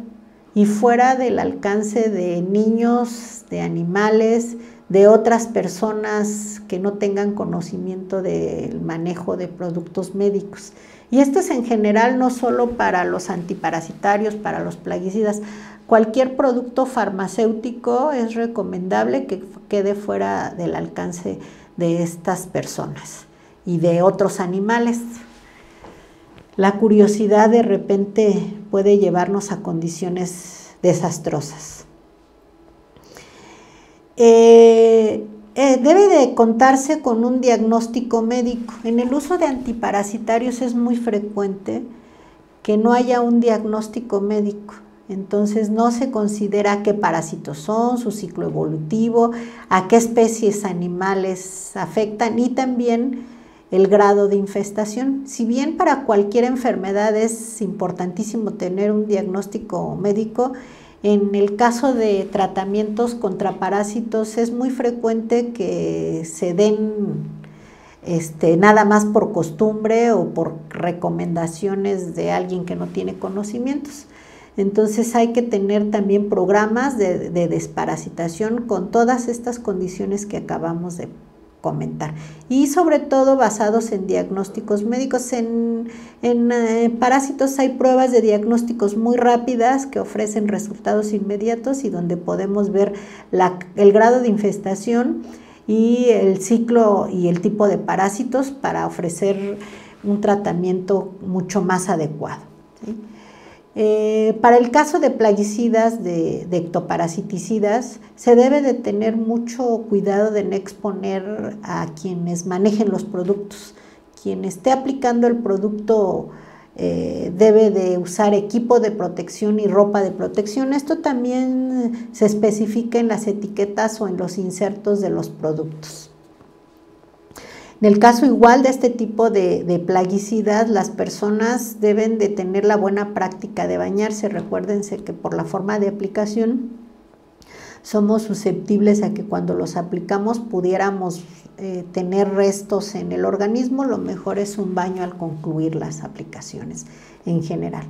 y fuera del alcance de niños, de animales, de otras personas que no tengan conocimiento del manejo de productos médicos. Y esto es en general no solo para los antiparasitarios, para los plaguicidas. Cualquier producto farmacéutico es recomendable que quede fuera del alcance de estas personas y de otros animales. La curiosidad de repente puede llevarnos a condiciones desastrosas. Debe de contarse con un diagnóstico médico. En el uso de antiparasitarios es muy frecuente que no haya un diagnóstico médico. Entonces no se considera qué parásitos son, su ciclo evolutivo, a qué especies animales afectan y también el grado de infestación. Si bien para cualquier enfermedad es importantísimo tener un diagnóstico médico, en el caso de tratamientos contra parásitos es muy frecuente que se den nada más por costumbre o por recomendaciones de alguien que no tiene conocimientos. Entonces hay que tener también programas de desparasitación con todas estas condiciones que acabamos de comentar y sobre todo basados en diagnósticos médicos. En parásitos hay pruebas de diagnósticos muy rápidas que ofrecen resultados inmediatos y donde podemos ver el grado de infestación y el ciclo y el tipo de parásitos para ofrecer un tratamiento mucho más adecuado, ¿sí? Para el caso de plaguicidas, de ectoparasiticidas, se debe de tener mucho cuidado de no exponer a quienes manejen los productos. Quien esté aplicando el producto debe de usar equipo de protección y ropa de protección. Esto también se especifica en las etiquetas o en los insertos de los productos. En el caso igual de este tipo de plaguicidas, las personas deben de tener la buena práctica de bañarse. Recuérdense que por la forma de aplicación somos susceptibles a que cuando los aplicamos pudiéramos tener restos en el organismo. Lo mejor es un baño al concluir las aplicaciones en general.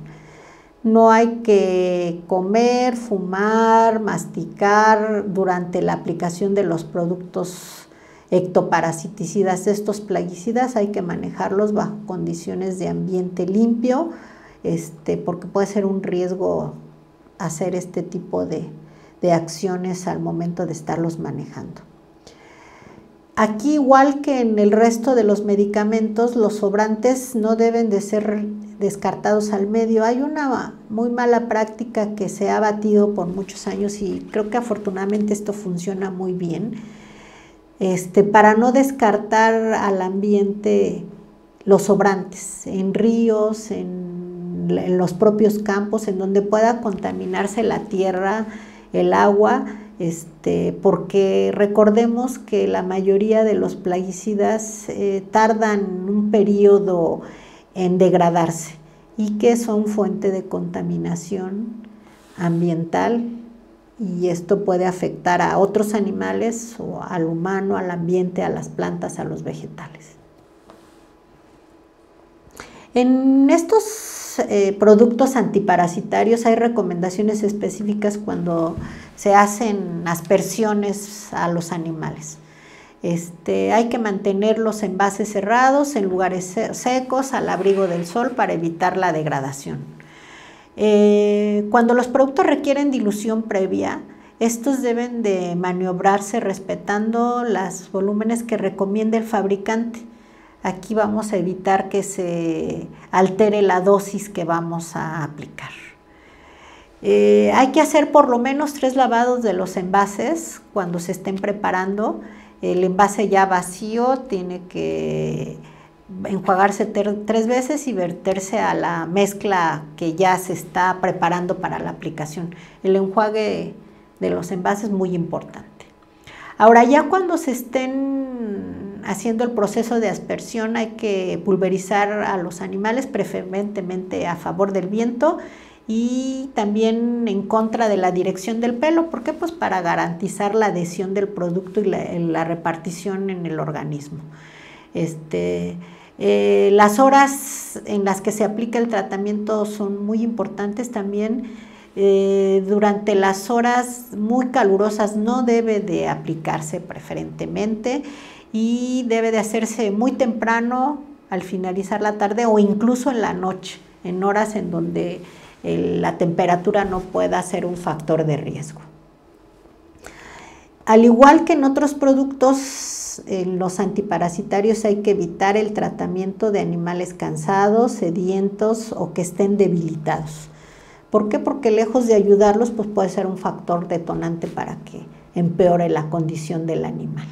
No hay que comer, fumar, masticar durante la aplicación de los productos ectoparasiticidas. Estos plaguicidas hay que manejarlos bajo condiciones de ambiente limpio, porque puede ser un riesgo hacer este tipo de acciones al momento de estarlos manejando. Aquí, igual que en el resto de los medicamentos, los sobrantes no deben de ser descartados al medio. Hay una muy mala práctica que se ha batido por muchos años y creo que afortunadamente esto funciona muy bien. Para no descartar al ambiente los sobrantes en ríos, en los propios campos, en donde pueda contaminarse la tierra, el agua, porque recordemos que la mayoría de los plaguicidas tardan un periodo en degradarse y que son fuente de contaminación ambiental. Y esto puede afectar a otros animales o al humano, al ambiente, a las plantas, a los vegetales. En estos productos antiparasitarios hay recomendaciones específicas cuando se hacen aspersiones a los animales. Hay que mantener los envases cerrados en lugares secos, al abrigo del sol para evitar la degradación. Cuando los productos requieren dilución previa, estos deben de maniobrarse respetando los volúmenes que recomienda el fabricante. Aquí vamos a evitar que se altere la dosis que vamos a aplicar. Hay que hacer por lo menos 3 lavados de los envases cuando se estén preparando. El envase ya vacío tiene que enjuagarse 3 veces y verterse a la mezcla que ya se está preparando para la aplicación. El enjuague de los envases es muy importante. Ahora, ya cuando se estén haciendo el proceso de aspersión, hay que pulverizar a los animales, preferentemente a favor del viento y también en contra de la dirección del pelo. ¿Por qué? Pues para garantizar la adhesión del producto y la repartición en el organismo. Las horas en las que se aplica el tratamiento son muy importantes también. Durante las horas muy calurosas no debe de aplicarse preferentemente y debe de hacerse muy temprano al finalizar la tarde o incluso en la noche, en horas en donde la temperatura no pueda ser un factor de riesgo. Al igual que en otros productos, en los antiparasitarios hay que evitar el tratamiento de animales cansados, sedientos o que estén debilitados. ¿Por qué? Porque lejos de ayudarlos, pues puede ser un factor detonante para que empeore la condición del animal.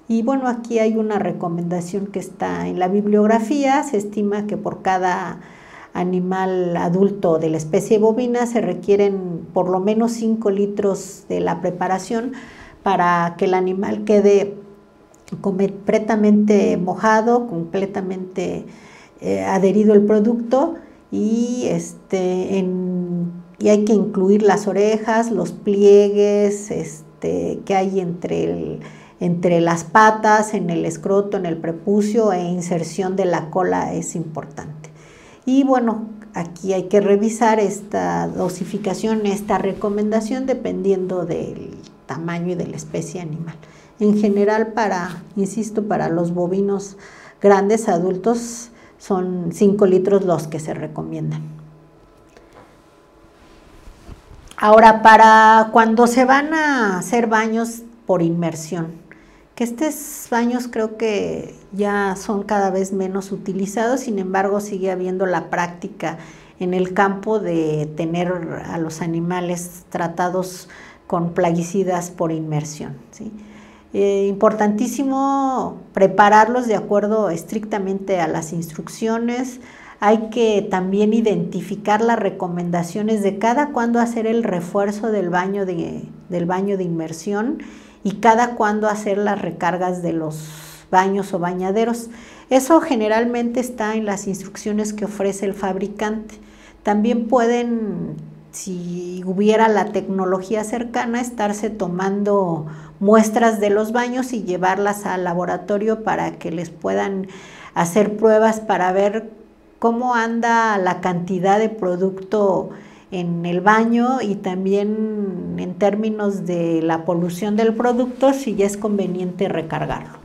Y bueno, aquí hay una recomendación que está en la bibliografía. Se estima que por cada animal adulto de la especie bovina se requieren por lo menos 5 litros de la preparación para que el animal quede completamente mojado, completamente adherido el producto y hay que incluir las orejas, los pliegues que hay entre las patas, en el escroto, en el prepucio e inserción de la cola es importante. Y bueno, aquí hay que revisar esta dosificación, esta recomendación dependiendo del tamaño y de la especie animal. En general, insisto, para los bovinos grandes adultos son 5 litros los que se recomiendan. Ahora, para cuando se van a hacer baños por inmersión, que estos baños creo que ya son cada vez menos utilizados, sin embargo sigue habiendo la práctica en el campo de tener a los animales tratados con plaguicidas por inmersión, ¿sí? Importantísimo prepararlos de acuerdo estrictamente a las instrucciones. Hay que también identificar las recomendaciones de cada cuándo hacer el refuerzo del baño de inmersión y cada cuándo hacer las recargas de los baños o bañaderos. Eso generalmente está en las instrucciones que ofrece el fabricante. También pueden, si hubiera la tecnología cercana, estarse tomando muestras de los baños y llevarlas al laboratorio para que les puedan hacer pruebas para ver cómo anda la cantidad de producto en el baño y también en términos de la polución del producto, si ya es conveniente recargarlo.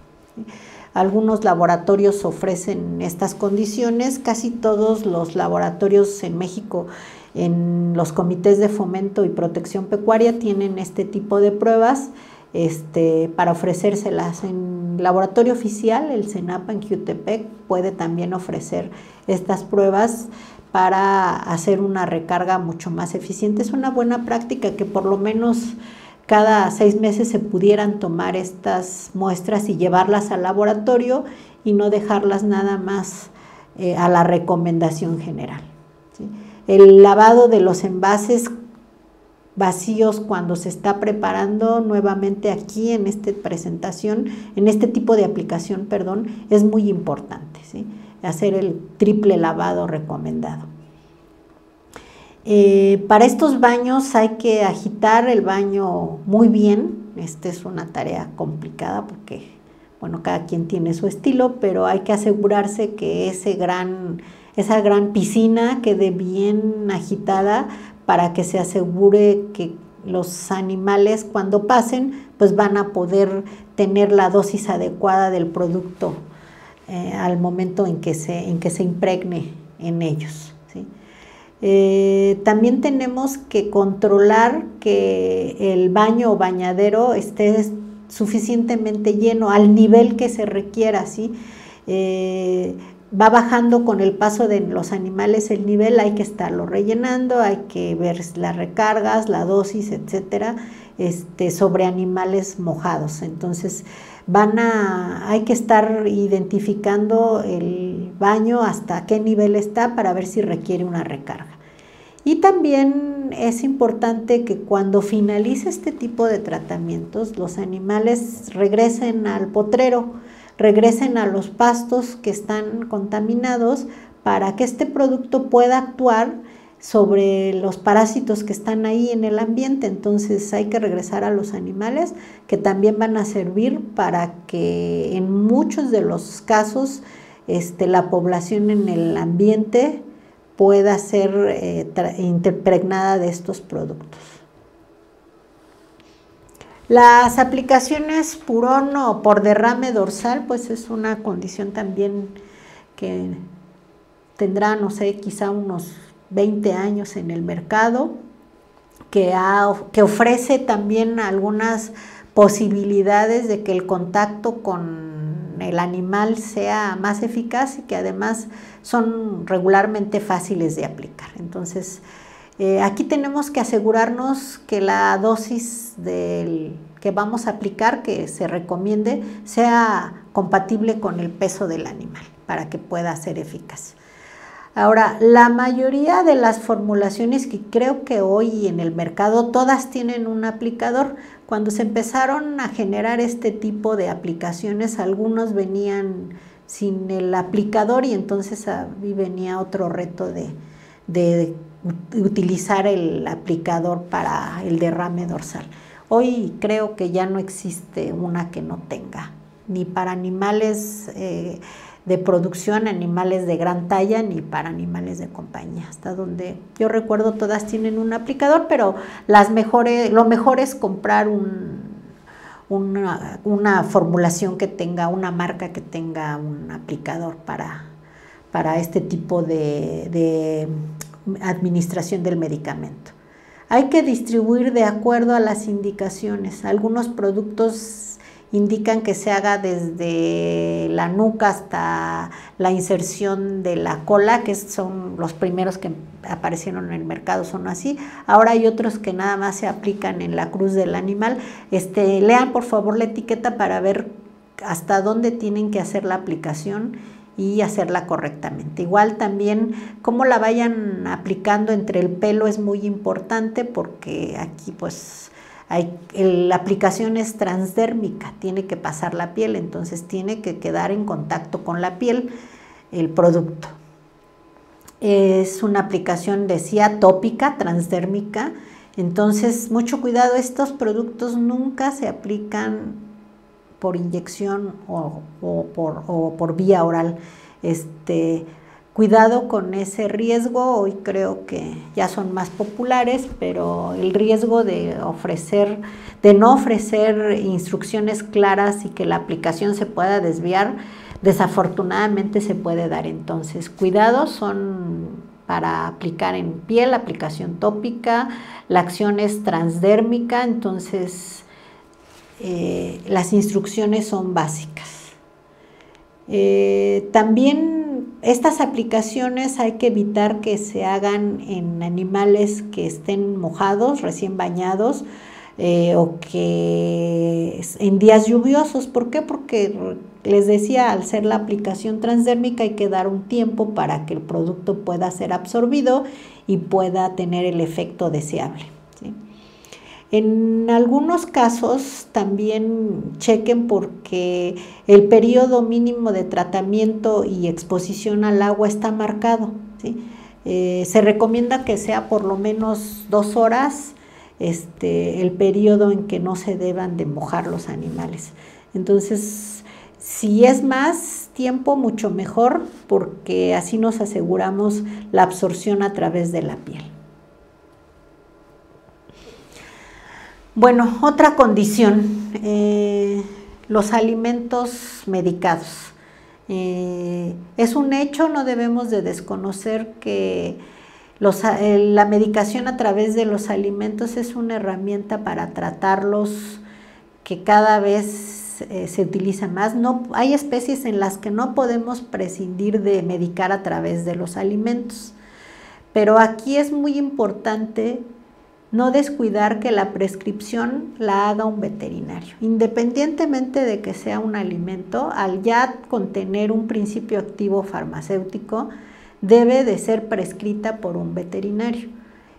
Algunos laboratorios ofrecen estas condiciones, casi todos los laboratorios en México, en los comités de fomento y protección pecuaria, tienen este tipo de pruebas para ofrecérselas. En laboratorio oficial, el CENAPA en Jutepec puede también ofrecer estas pruebas para hacer una recarga mucho más eficiente. Es una buena práctica que por lo menos cada 6 meses se pudieran tomar estas muestras y llevarlas al laboratorio y no dejarlas nada más a la recomendación general, ¿sí? El lavado de los envases vacíos cuando se está preparando, nuevamente aquí en esta presentación, en este tipo de aplicación, perdón, es muy importante, ¿sí? Hacer el triple lavado recomendado. Para estos baños hay que agitar el baño muy bien. Esta es una tarea complicada porque, bueno, cada quien tiene su estilo, pero hay que asegurarse que esa gran piscina quede bien agitada para que se asegure que los animales cuando pasen pues van a poder tener la dosis adecuada del producto al momento en que se impregne en ellos, ¿sí? También tenemos que controlar que el baño o bañadero esté suficientemente lleno al nivel que se requiera, ¿sí? Va bajando con el paso de los animales el nivel, hay que estarlo rellenando, hay que ver las recargas, la dosis, etcétera, sobre animales mojados. Entonces hay que estar identificando el baño hasta qué nivel está para ver si requiere una recarga. Y también es importante que cuando finalice este tipo de tratamientos, los animales regresen al potrero, regresen a los pastos que están contaminados para que este producto pueda actuar sobre los parásitos que están ahí en el ambiente. Entonces hay que regresar a los animales que también van a servir para que en muchos de los casos la población en el ambiente pueda ser impregnada de estos productos. Las aplicaciones purón o por derrame dorsal, pues es una condición también que tendrá, no sé, quizá unos 20 años en el mercado, que ofrece también algunas posibilidades de que el contacto con el animal sea más eficaz y que además son regularmente fáciles de aplicar. Entonces, aquí tenemos que asegurarnos que la dosis que vamos a aplicar, que se recomiende, sea compatible con el peso del animal para que pueda ser eficaz. Ahora, la mayoría de las formulaciones que creo que hoy en el mercado, todas tienen un aplicador. Cuando se empezaron a generar este tipo de aplicaciones, algunos venían sin el aplicador y entonces ahí venía otro reto de utilizar el aplicador para el derrame dorsal. Hoy creo que ya no existe una que no tenga, ni para animales de producción, animales de gran talla, ni para animales de compañía. Hasta donde yo recuerdo todas tienen un aplicador, pero lo mejor es comprar una formulación que tenga, una marca que tenga un aplicador para este tipo de administración del medicamento. Hay que distribuir de acuerdo a las indicaciones. Algunos productos indican que se haga desde la nuca hasta la inserción de la cola, que son los primeros que aparecieron en el mercado, son así. Ahora hay otros que nada más se aplican en la cruz del animal. Lean por favor la etiqueta para ver hasta dónde tienen que hacer la aplicación y hacerla correctamente. Igual también cómo la vayan aplicando entre el pelo es muy importante, porque aquí pues la aplicación es transdérmica, tiene que pasar la piel, entonces tiene que quedar en contacto con la piel el producto. Es una aplicación, decía, tópica, transdérmica, entonces mucho cuidado, estos productos nunca se aplican por inyección o por vía oral. Cuidado con ese riesgo, hoy creo que ya son más populares, pero el riesgo de no ofrecer instrucciones claras y que la aplicación se pueda desviar, desafortunadamente se puede dar. Entonces, cuidado, son para aplicar en piel, aplicación tópica, la acción es transdérmica, entonces las instrucciones son básicas. También estas aplicaciones hay que evitar que se hagan en animales que estén mojados, recién bañados, o que en días lluviosos. ¿Por qué? Porque les decía, al ser la aplicación transdérmica hay que dar un tiempo para que el producto pueda ser absorbido y pueda tener el efecto deseable, ¿sí? En algunos casos también chequen porque el periodo mínimo de tratamiento y exposición al agua está marcado, ¿sí? Se recomienda que sea por lo menos 2 horas el periodo en que no se deban de mojar los animales. Entonces, si es más tiempo, mucho mejor, porque así nos aseguramos la absorción a través de la piel. Bueno, otra condición, los alimentos medicados. Es un hecho, no debemos de desconocer que la medicación a través de los alimentos es una herramienta para tratarlos que cada vez se utiliza más. Hay especies en las que no podemos prescindir de medicar a través de los alimentos, pero aquí es muy importante no descuidar que la prescripción la haga un veterinario. Independientemente de que sea un alimento, al ya contener un principio activo farmacéutico, debe de ser prescrita por un veterinario.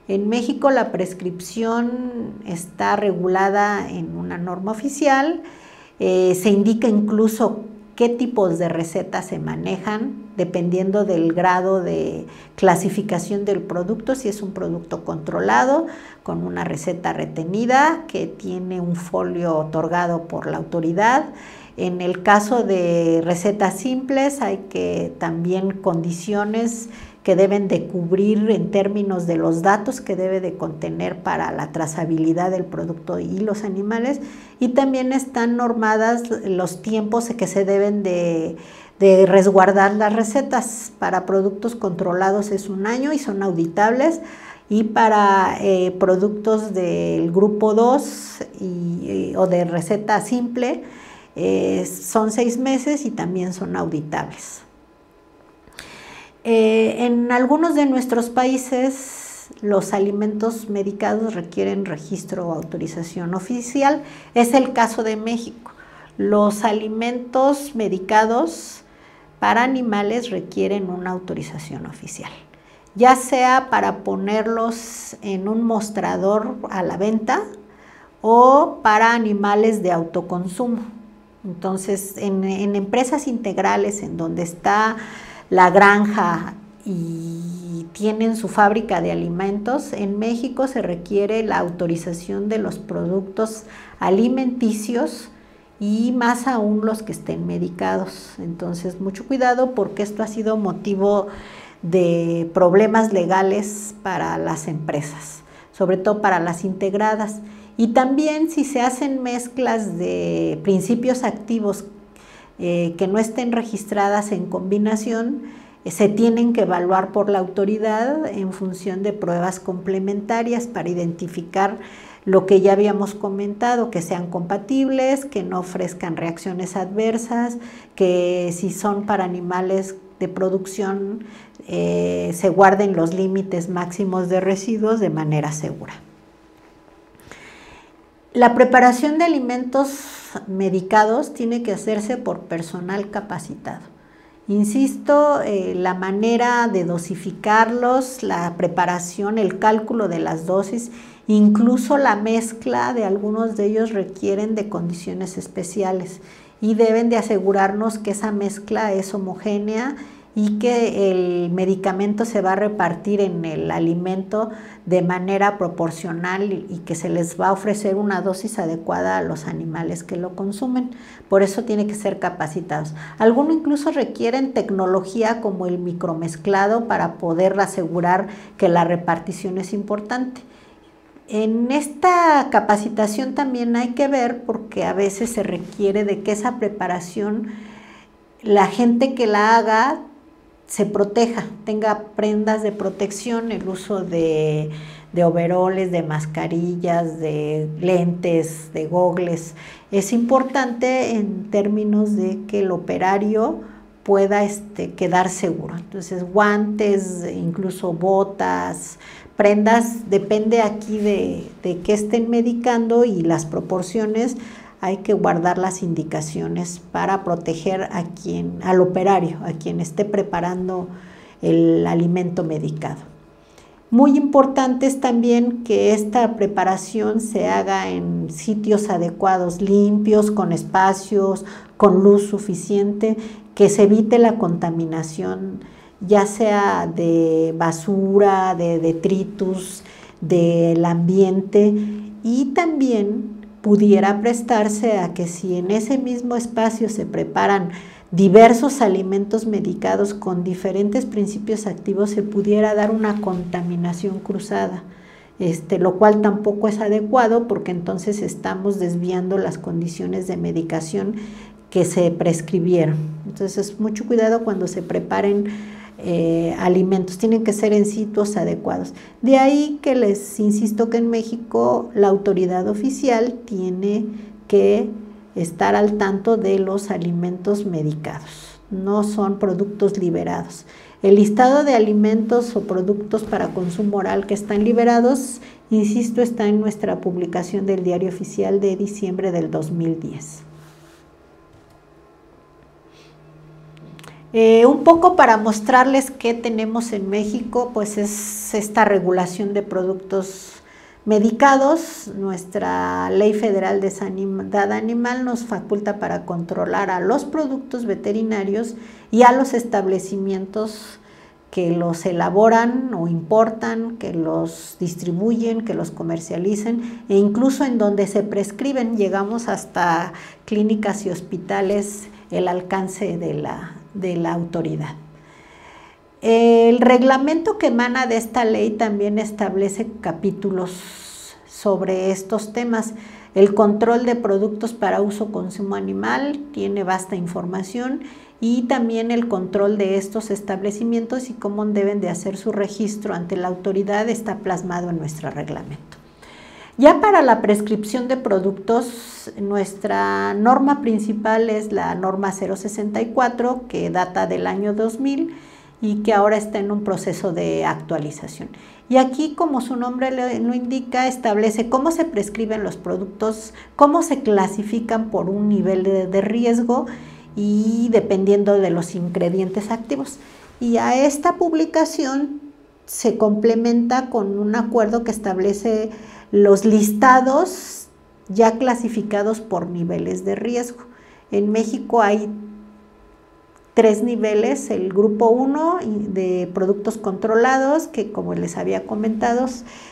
En México la prescripción está regulada en una norma oficial, se indica incluso qué tipos de recetas se manejan, dependiendo del grado de clasificación del producto, si es un producto controlado, con una receta retenida, que tiene un folio otorgado por la autoridad. En el caso de recetas simples, hay que también condiciones que deben de cubrir en términos de los datos que debe de contener para la trazabilidad del producto y los animales, y también están normadas los tiempos que se deben de resguardar las recetas. Para productos controlados es 1 año y son auditables, y para productos del grupo 2 o de receta simple son 6 meses y también son auditables. En algunos de nuestros países los alimentos medicados requieren registro o autorización oficial. Es el caso de México. Los alimentos medicados para animales requieren una autorización oficial, ya sea para ponerlos en un mostrador a la venta o para animales de autoconsumo. Entonces, en empresas integrales en donde está la granja y tienen su fábrica de alimentos, en México se requiere la autorización de los productos alimenticios y más aún los que estén medicados. Entonces, mucho cuidado, porque esto ha sido motivo de problemas legales para las empresas, sobre todo para las integradas. Y también si se hacen mezclas de principios activos que no estén registradas en combinación, se tienen que evaluar por la autoridad en función de pruebas complementarias para identificar lo que ya habíamos comentado, que sean compatibles, que no ofrezcan reacciones adversas, que si son para animales de producción se guarden los límites máximos de residuos de manera segura. La preparación de alimentos medicados tiene que hacerse por personal capacitado. Insisto, la manera de dosificarlos, la preparación, el cálculo de las dosis, incluso la mezcla de algunos de ellos requieren de condiciones especiales y deben de asegurarnos que esa mezcla es homogénea y que el medicamento se va a repartir en el alimento de manera proporcional y que se les va a ofrecer una dosis adecuada a los animales que lo consumen. Por eso tiene que ser capacitados. Algunos incluso requieren tecnología como el micromezclado para poder asegurar que la repartición es importante. En esta capacitación también hay que ver, porque a veces se requiere de que esa preparación, la gente que la haga se proteja, tenga prendas de protección, el uso de overoles, de mascarillas, de lentes, de gogles. Es importante en términos de que el operario pueda quedar seguro. Entonces, guantes, incluso botas, prendas, depende aquí de qué estén medicando y las proporciones. Hay que guardar las indicaciones para proteger al operario, a quien esté preparando el alimento medicado. Muy importante es también que esta preparación se haga en sitios adecuados, limpios, con espacios, con luz suficiente, que se evite la contaminación, ya sea de basura, de detritus, del ambiente, y también pudiera prestarse a que si en ese mismo espacio se preparan diversos alimentos medicados con diferentes principios activos, se pudiera dar una contaminación cruzada, lo cual tampoco es adecuado, porque entonces estamos desviando las condiciones de medicación que se prescribieron. Entonces, mucho cuidado cuando se preparen alimentos, tienen que ser en sitios adecuados. De ahí que les insisto que en México la autoridad oficial tiene que estar al tanto de los alimentos medicados, no son productos liberados. El listado de alimentos o productos para consumo oral que están liberados, insisto, está en nuestra publicación del Diario Oficial de diciembre del 2010. Un poco para mostrarles qué tenemos en México, pues es esta regulación de productos medicados. Nuestra Ley Federal de Sanidad Animal nos faculta para controlar a los productos veterinarios y a los establecimientos que los elaboran o importan, que los distribuyen, que los comercialicen, e incluso en donde se prescriben. Llegamos hasta clínicas y hospitales, el alcance de la autoridad. El reglamento que emana de esta ley también establece capítulos sobre estos temas. El control de productos para uso o consumo animal tiene vasta información, y también el control de estos establecimientos y cómo deben de hacer su registro ante la autoridad está plasmado en nuestro reglamento. Ya para la prescripción de productos, nuestra norma principal es la norma 064, que data del año 2000 y que ahora está en un proceso de actualización. Y aquí, como su nombre lo indica, establece cómo se prescriben los productos, cómo se clasifican por un nivel de riesgo y dependiendo de los ingredientes activos. Y a esta publicación se complementa con un acuerdo que establece los listados ya clasificados por niveles de riesgo. En México hay 3 niveles: el grupo 1 de productos controlados, que como les había comentado,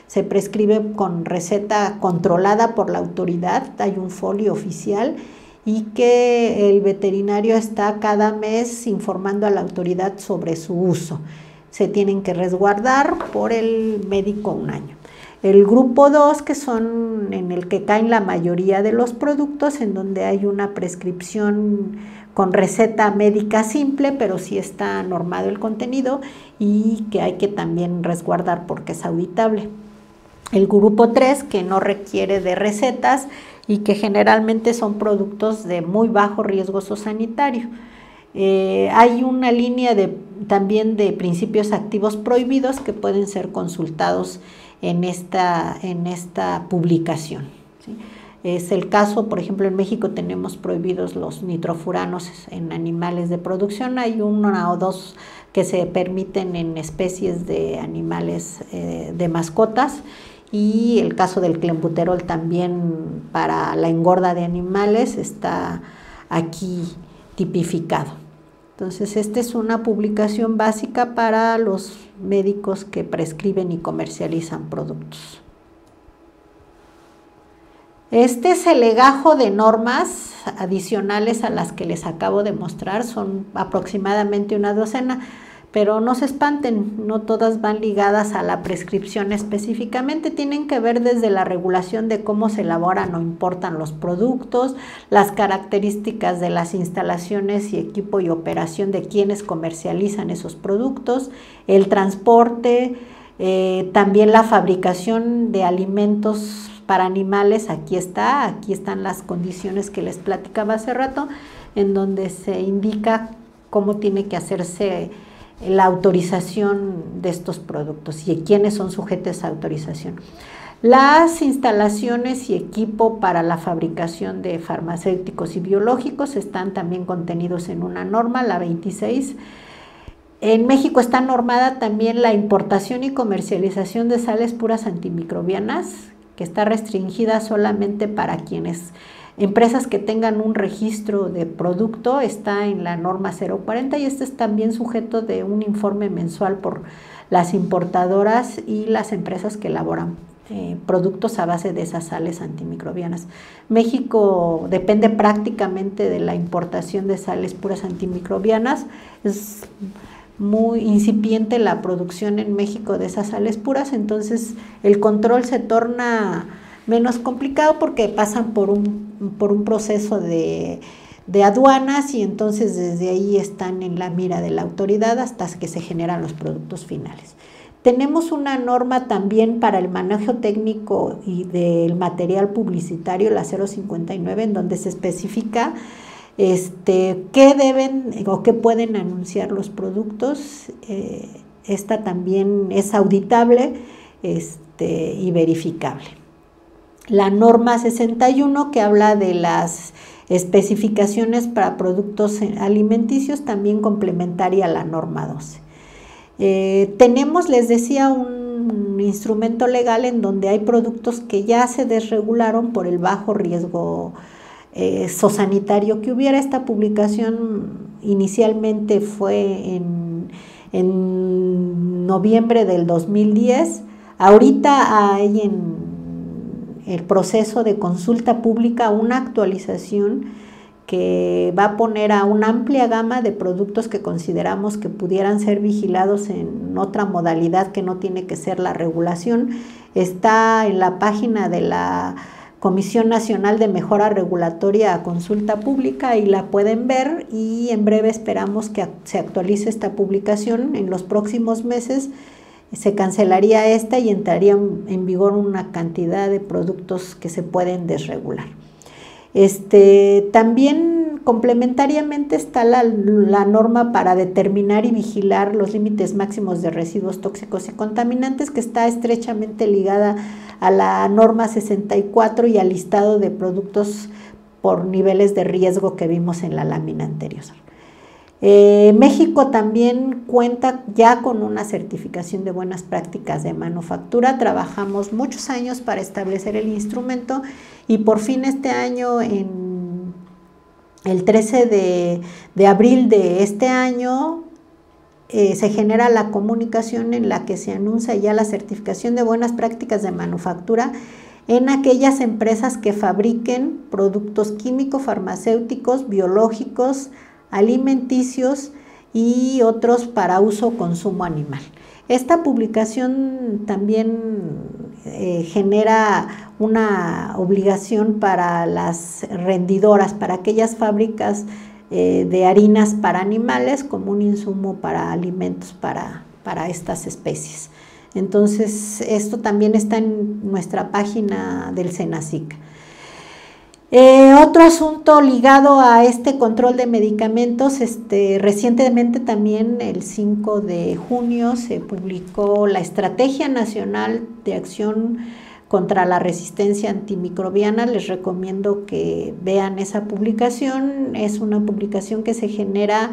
se prescribe con receta controlada por la autoridad, hay un folio oficial, y que el veterinario está cada mes informando a la autoridad sobre su uso. Se tienen que resguardar por el médico 1 año. El grupo 2, que son en el que caen la mayoría de los productos, en donde hay una prescripción con receta médica simple, pero sí está normado el contenido y que hay que también resguardar porque es auditable. El grupo 3, que no requiere de recetas y que generalmente son productos de muy bajo riesgo sanitario. Hay una línea también de principios activos prohibidos que pueden ser consultados en esta publicación, ¿sí? Es el caso, por ejemplo, en México tenemos prohibidos los nitrofuranos en animales de producción. Hay 1 o 2 que se permiten en especies de animales de mascotas, y el caso del clenbuterol también para la engorda de animales está aquí tipificado. Entonces, esta es una publicación básica para los médicos que prescriben y comercializan productos. Este es el legajo de normas adicionales a las que les acabo de mostrar, son aproximadamente una docena, pero no se espanten, no todas van ligadas a la prescripción específicamente, tienen que ver desde la regulación de cómo se elaboran o importan los productos, las características de las instalaciones y equipo y operación de quienes comercializan esos productos, el transporte, también la fabricación de alimentos para animales. Aquí están las condiciones que les platicaba hace rato, en donde se indica cómo tiene que hacerse la autorización de estos productos y quiénes son sujetos a autorización. Las instalaciones y equipo para la fabricación de farmacéuticos y biológicos están también contenidos en una norma, la 26. En México está normada también la importación y comercialización de sales puras antimicrobianas, que está restringida solamente para empresas que tengan un registro de producto, está en la norma 040, y este es también sujeto de un informe mensual por las importadoras y las empresas que elaboran productos a base de esas sales antimicrobianas. México depende prácticamente de la importación de sales puras antimicrobianas, es muy incipiente la producción en México de esas sales puras, entonces el control se torna menos complicado porque pasan por un proceso de aduanas, y entonces desde ahí están en la mira de la autoridad hasta que se generan los productos finales. Tenemos una norma también para el manejo técnico y del material publicitario, la 059, en donde se especifica qué deben o qué pueden anunciar los productos. Esta también es auditable y verificable. La norma 61, que habla de las especificaciones para productos alimenticios, también complementaria a la norma 12. Tenemos, les decía, un instrumento legal en donde hay productos que ya se desregularon por el bajo riesgo zoosanitario que hubiera. Esta publicación inicialmente fue en noviembre del 2010. Ahorita hay en el proceso de consulta pública una actualización que va a poner a una amplia gama de productos que consideramos que pudieran ser vigilados en otra modalidad que no tiene que ser la regulación. Está en la página de la Comisión Nacional de Mejora Regulatoria a consulta pública y la pueden ver, y en breve esperamos que se actualice esta publicación. En los próximos meses se cancelaría esta y entraría en vigor una cantidad de productos que se pueden desregular. También complementariamente está la norma para determinar y vigilar los límites máximos de residuos tóxicos y contaminantes, que está estrechamente ligada a la norma 64 y al listado de productos por niveles de riesgo que vimos en la lámina anterior. México también cuenta ya con una certificación de buenas prácticas de manufactura. Trabajamos muchos años para establecer el instrumento y por fin este año, en el 13 de abril de este año, se genera la comunicación en la que se anuncia ya la certificación de buenas prácticas de manufactura en aquellas empresas que fabriquen productos químicos, farmacéuticos, biológicos, alimenticios y otros para uso o consumo animal. Esta publicación también genera una obligación para las rendidoras, para aquellas fábricas de harinas para animales, como un insumo para alimentos para estas especies. Entonces, esto también está en nuestra página del Senacica. Otro asunto ligado a este control de medicamentos, recientemente también el 5 de junio se publicó la Estrategia Nacional de Acción contra la Resistencia Antimicrobiana. Les recomiendo que vean esa publicación. Es una publicación que se genera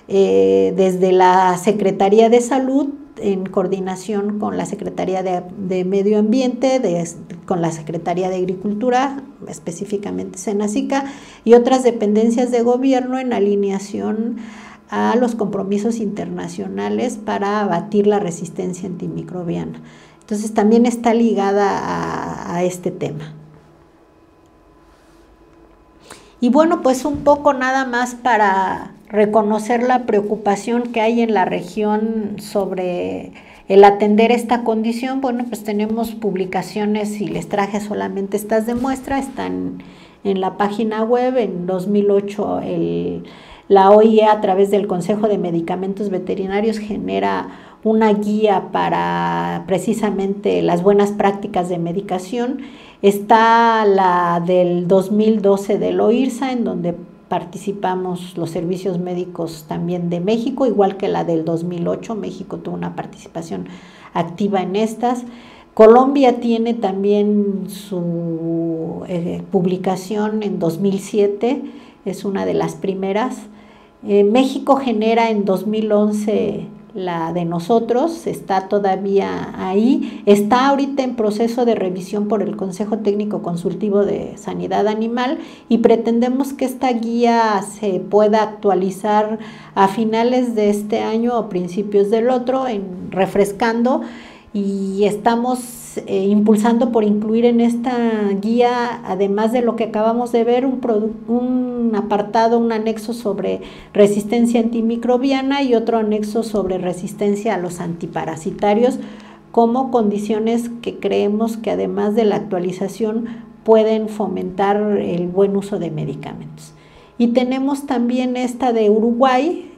desde la Secretaría de Salud, en coordinación con la Secretaría de Medio Ambiente, con la Secretaría de Agricultura, específicamente Senacica, y otras dependencias de gobierno, en alineación a los compromisos internacionales para abatir la resistencia antimicrobiana. Entonces también está ligada a este tema. Y bueno, pues un poco nada más para reconocer la preocupación que hay en la región sobre el atender esta condición. Bueno, pues tenemos publicaciones y les traje solamente estas de muestra, están en la página web. En 2008 la OIE, a través del Consejo de Medicamentos Veterinarios, genera una guía para precisamente las buenas prácticas de medicación. Está la del 2012 del OIRSA, en donde participamos los servicios médicos también de México, igual que la del 2008, México tuvo una participación activa en estas. Colombia tiene también su publicación en 2007, es una de las primeras. México genera en 2011 la de nosotros, está todavía ahí, está ahorita en proceso de revisión por el Consejo Técnico Consultivo de Sanidad Animal, y pretendemos que esta guía se pueda actualizar a finales de este año o principios del otro, refrescando, y estamos impulsando por incluir en esta guía, además de lo que acabamos de ver, un apartado, un anexo sobre resistencia antimicrobiana y otro anexo sobre resistencia a los antiparasitarios, como condiciones que creemos que, además de la actualización, pueden fomentar el buen uso de medicamentos. Y tenemos también esta de Uruguay,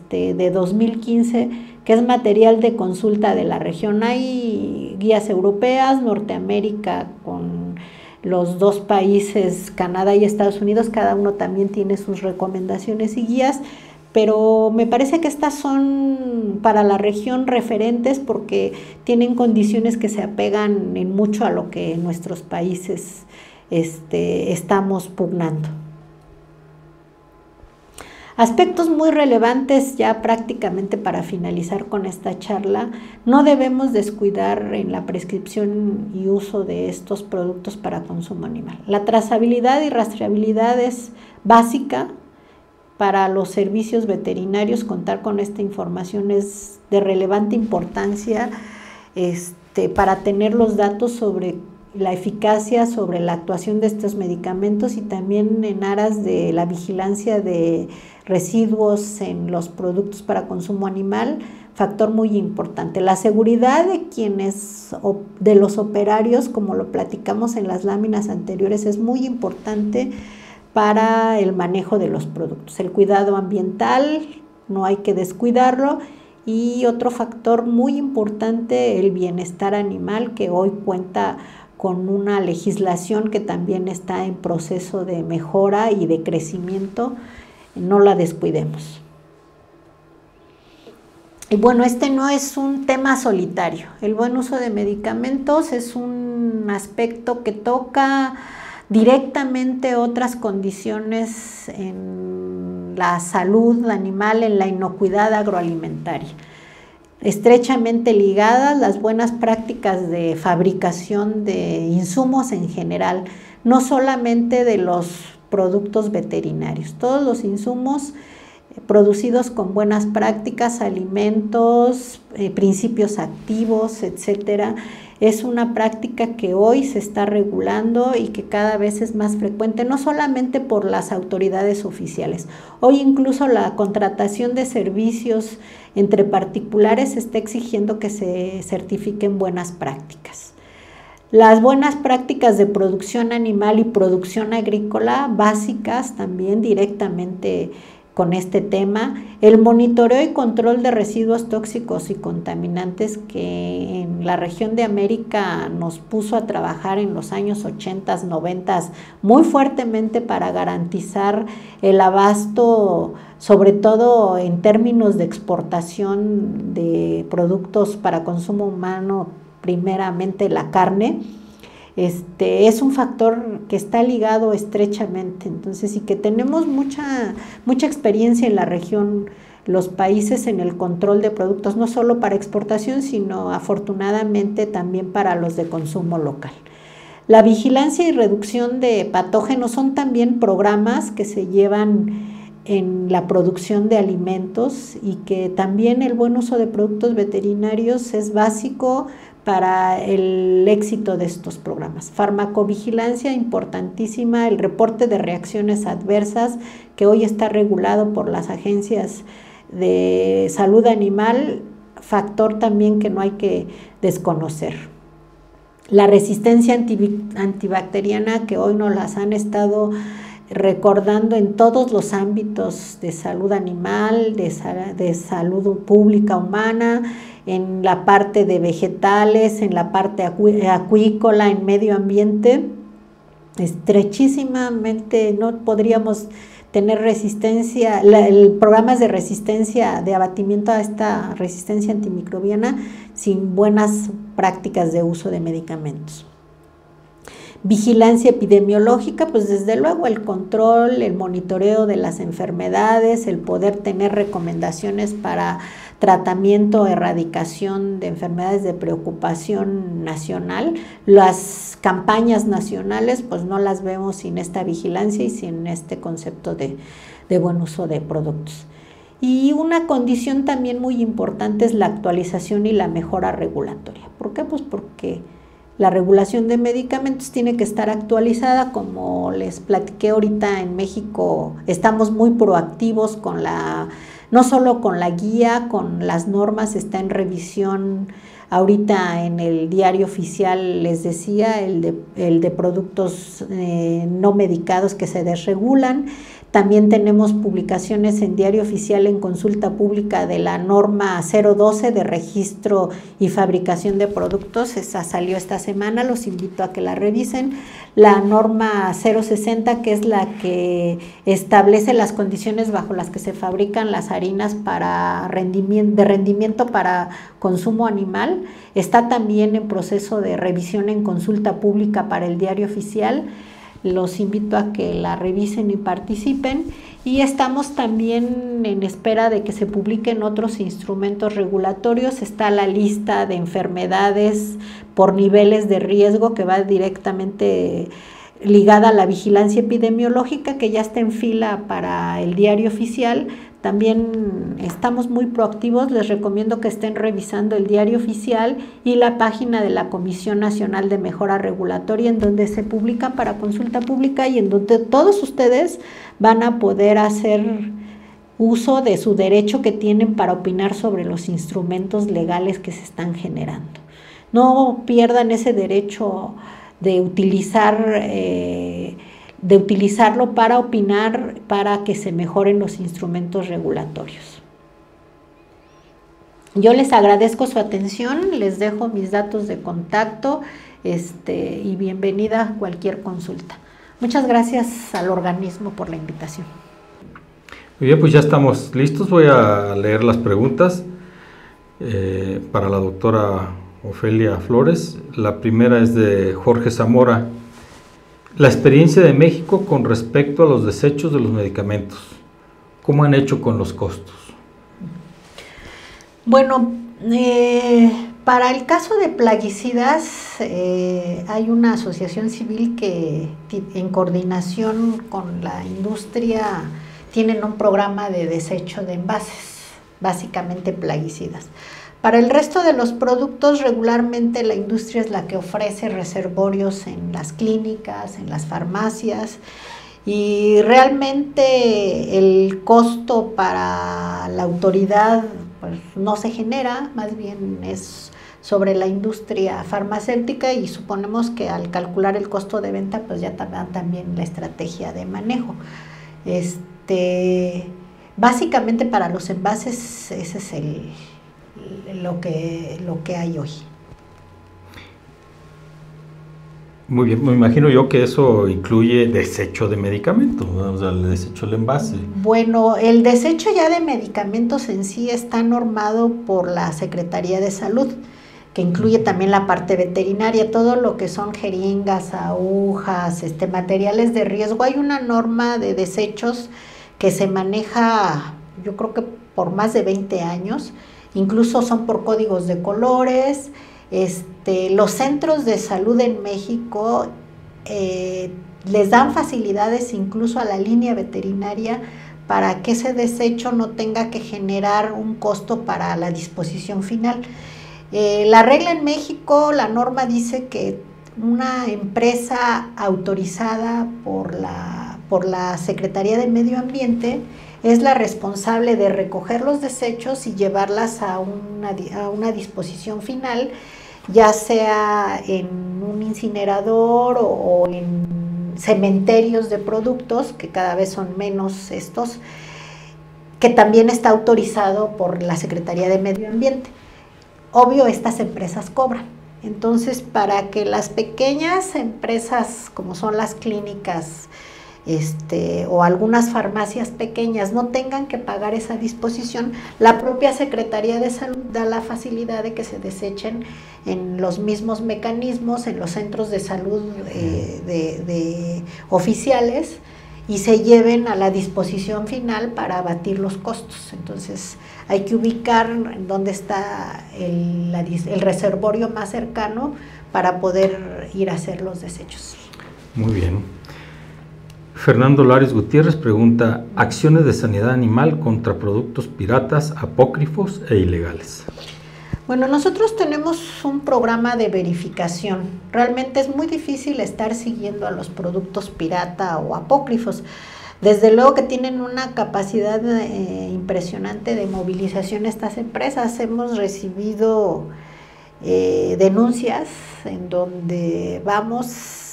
de 2015, que es material de consulta de la región. Hay guías europeas, Norteamérica con los dos países, Canadá y Estados Unidos, cada uno también tiene sus recomendaciones y guías, pero me parece que estas son para la región referentes porque tienen condiciones que se apegan en mucho a lo que nuestros países estamos pugnando. Aspectos muy relevantes, ya prácticamente para finalizar con esta charla: no debemos descuidar en la prescripción y uso de estos productos para consumo animal. La trazabilidad y rastreabilidad es básica para los servicios veterinarios. Contar con esta información es de relevante importancia para tener los datos sobre la eficacia sobre la actuación de estos medicamentos y también en aras de la vigilancia de residuos en los productos para consumo animal, factor muy importante. La seguridad de los operarios, como lo platicamos en las láminas anteriores, es muy importante para el manejo de los productos. El cuidado ambiental, no hay que descuidarlo. Y otro factor muy importante, el bienestar animal, que hoy cuenta con una legislación que también está en proceso de mejora y de crecimiento, no la descuidemos. Y bueno, este no es un tema solitario. El buen uso de medicamentos es un aspecto que toca directamente otras condiciones en la salud animal, en la inocuidad agroalimentaria. Estrechamente ligadas las buenas prácticas de fabricación de insumos en general, no solamente de los productos veterinarios, todos los insumos producidos con buenas prácticas, alimentos, principios activos, etcétera. Es una práctica que hoy se está regulando y que cada vez es más frecuente, no solamente por las autoridades oficiales. Hoy incluso la contratación de servicios entre particulares está exigiendo que se certifiquen buenas prácticas. Las buenas prácticas de producción animal y producción agrícola básicas también directamente con este tema, el monitoreo y control de residuos tóxicos y contaminantes que en la región de América nos puso a trabajar en los años 80, 90 muy fuertemente para garantizar el abasto, sobre todo en términos de exportación de productos para consumo humano, primeramente la carne. Es un factor que está ligado estrechamente, entonces, y que tenemos mucha experiencia en la región, los países, en el control de productos, no solo para exportación, sino afortunadamente también para los de consumo local. La vigilancia y reducción de patógenos son también programas que se llevan en la producción de alimentos y que también el buen uso de productos veterinarios es básico para el éxito de estos programas. Farmacovigilancia importantísima, el reporte de reacciones adversas que hoy está regulado por las agencias de salud animal, factor también que no hay que desconocer. La resistencia antibacteriana que hoy nos las han estado recordando en todos los ámbitos de salud animal, de salud pública humana, en la parte de vegetales, en la parte acuícola, en medio ambiente. Estrechísimamente no podríamos tener resistencia, programas de resistencia, de abatimiento a esta resistencia antimicrobiana sin buenas prácticas de uso de medicamentos. Vigilancia epidemiológica, pues desde luego el control, el monitoreo de las enfermedades, el poder tener recomendaciones para tratamiento, erradicación de enfermedades de preocupación nacional. Las campañas nacionales, pues no las vemos sin esta vigilancia y sin este concepto de buen uso de productos. Y una condición también muy importante es la actualización y la mejora regulatoria. ¿Por qué? Pues porque la regulación de medicamentos tiene que estar actualizada, como les platiqué ahorita. En México estamos muy proactivos con no solo con la guía, con las normas, está en revisión ahorita en el diario oficial, les decía, el de productos no medicados que se desregulan. También tenemos publicaciones en diario oficial en consulta pública de la norma 012 de registro y fabricación de productos. Esa salió esta semana, los invito a que la revisen. La norma 060, que es la que establece las condiciones bajo las que se fabrican las harinas de rendimiento para consumo animal, está también en proceso de revisión en consulta pública para el diario oficial. Los invito a que la revisen y participen, y estamos también en espera de que se publiquen otros instrumentos regulatorios. Está la lista de enfermedades por niveles de riesgo que va directamente ligada a la vigilancia epidemiológica, que ya está en fila para el diario oficial. También estamos muy proactivos, les recomiendo que estén revisando el Diario Oficial y la página de la Comisión Nacional de Mejora Regulatoria, en donde se publican para consulta pública y en donde todos ustedes van a poder hacer uso de su derecho que tienen para opinar sobre los instrumentos legales que se están generando. No pierdan ese derecho de utilizarlo para opinar, para que se mejoren los instrumentos regulatorios. Yo les agradezco su atención, les dejo mis datos de contacto y bienvenida a cualquier consulta. Muchas gracias al organismo por la invitación. Muy bien, pues ya estamos listos. Voy a leer las preguntas para la doctora Ofelia Flores. La primera es de Jorge Zamora. La experiencia de México con respecto a los desechos de los medicamentos. ¿Cómo han hecho con los costos? Bueno, para el caso de plaguicidas hay una asociación civil que en coordinación con la industria tienen un programa de desecho de envases, básicamente plaguicidas. Para el resto de los productos, regularmente la industria es la que ofrece reservorios en las clínicas, en las farmacias, y realmente el costo para la autoridad pues, no se genera, más bien es sobre la industria farmacéutica, y suponemos que al calcular el costo de venta pues ya también la estrategia de manejo. Básicamente para los envases ese es lo que hay hoy. Muy bien, me imagino yo que eso incluye desecho de medicamentos, ¿no? O sea, el desecho del envase. Bueno, el desecho ya de medicamentos en sí está normado por la Secretaría de Salud, que incluye también la parte veterinaria, todo lo que son jeringas, agujas, materiales de riesgo. Hay una norma de desechos que se maneja, yo creo que por más de 20 años, incluso son por códigos de colores. Los centros de salud en México les dan facilidades incluso a la línea veterinaria para que ese desecho no tenga que generar un costo para la disposición final. La regla en México, la norma dice que una empresa autorizada por la Secretaría de Medio Ambiente es la responsable de recoger los desechos y llevarlas a una disposición final, ya sea en un incinerador o en cementerios de productos, que cada vez son menos estos, que también está autorizado por la Secretaría de Medio Ambiente. Obvio, estas empresas cobran. Entonces, para que las pequeñas empresas, como son las clínicas, o algunas farmacias pequeñas no tengan que pagar esa disposición, la propia Secretaría de Salud da la facilidad de que se desechen en los mismos mecanismos, en los centros de salud oficiales, y se lleven a la disposición final para abatir los costos. Entonces hay que ubicar dónde está el reservorio más cercano para poder ir a hacer los desechos. Muy bien. Fernando Lares Gutiérrez pregunta: acciones de sanidad animal contra productos piratas, apócrifos e ilegales. Bueno, nosotros tenemos un programa de verificación. Realmente es muy difícil estar siguiendo a los productos pirata o apócrifos. Desde luego que tienen una capacidad impresionante de movilización estas empresas. Hemos recibido denuncias en donde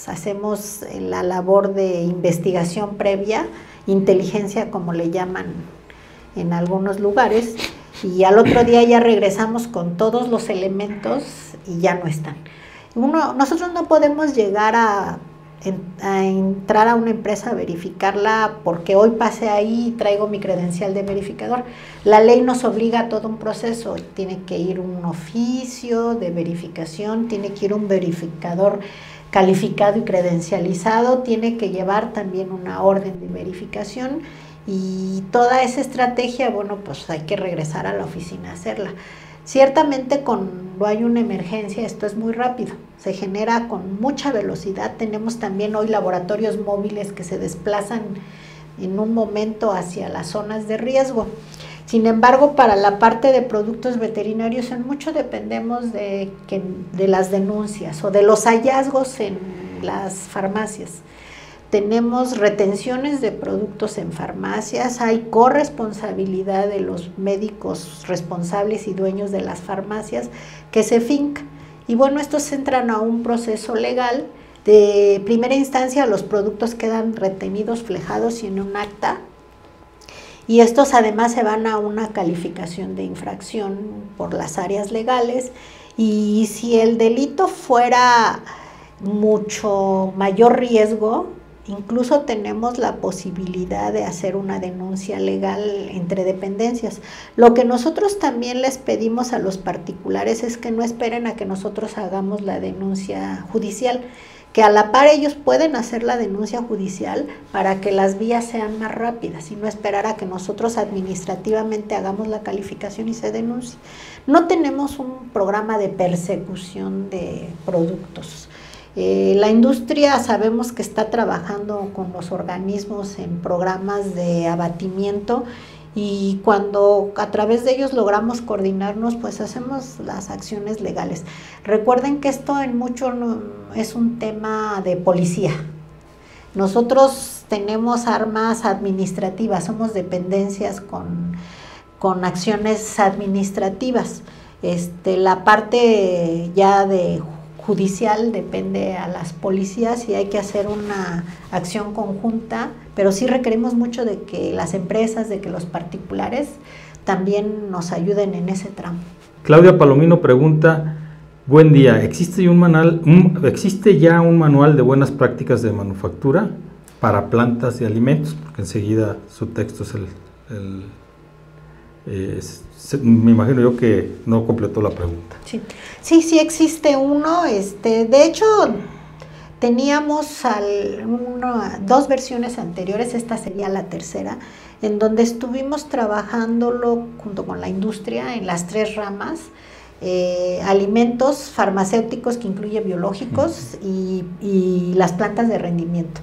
hacemos la labor de investigación previa, inteligencia como le llaman en algunos lugares, y al otro día ya regresamos con todos los elementos y ya no están. Nosotros no podemos llegar a entrar a una empresa a verificarla porque hoy pasé ahí y traigo mi credencial de verificador. La ley nos obliga a todo un proceso. Tiene que ir un oficio de verificación, tiene que ir un verificador calificado y credencializado, tiene que llevar también una orden de verificación, y toda esa estrategia, bueno, pues hay que regresar a la oficina a hacerla. Ciertamente cuando hay una emergencia esto es muy rápido, se genera con mucha velocidad. Tenemos también hoy laboratorios móviles que se desplazan en un momento hacia las zonas de riesgo. Sin embargo, para la parte de productos veterinarios, en mucho dependemos de las denuncias o de los hallazgos en las farmacias. Tenemos retenciones de productos en farmacias, hay corresponsabilidad de los médicos responsables y dueños de las farmacias que se fincan. Y bueno, estos entran a un proceso legal. De primera instancia, los productos quedan retenidos, flejados y en un acta. Y estos además se van a una calificación de infracción por las áreas legales. Y si el delito fuera mucho mayor riesgo, incluso tenemos la posibilidad de hacer una denuncia legal entre dependencias. Lo que nosotros también les pedimos a los particulares es que no esperen a que nosotros hagamos la denuncia judicial, que a la par ellos pueden hacer la denuncia judicial para que las vías sean más rápidas y no esperar a que nosotros administrativamente hagamos la calificación y se denuncie. No tenemos un programa de persecución de productos. La industria sabemos que está trabajando con los organismos en programas de abatimiento y cuando a través de ellos logramos coordinarnos, pues hacemos las acciones legales. Recuerden que esto en mucho no es un tema de policía. Nosotros tenemos armas administrativas, somos dependencias con acciones administrativas. La parte ya de judicial depende a las policías y hay que hacer una acción conjunta, pero sí requerimos mucho de que las empresas, de que los particulares también nos ayuden en ese tramo. Claudia Palomino pregunta, buen día, ¿existe ya un manual de buenas prácticas de manufactura para plantas de alimentos? Porque enseguida su texto me imagino yo que no completó la pregunta. Sí existe uno. De hecho, teníamos dos versiones anteriores, esta sería la tercera, en donde estuvimos trabajándolo junto con la industria en las tres ramas, alimentos, farmacéuticos, que incluye biológicos, y las plantas de rendimiento.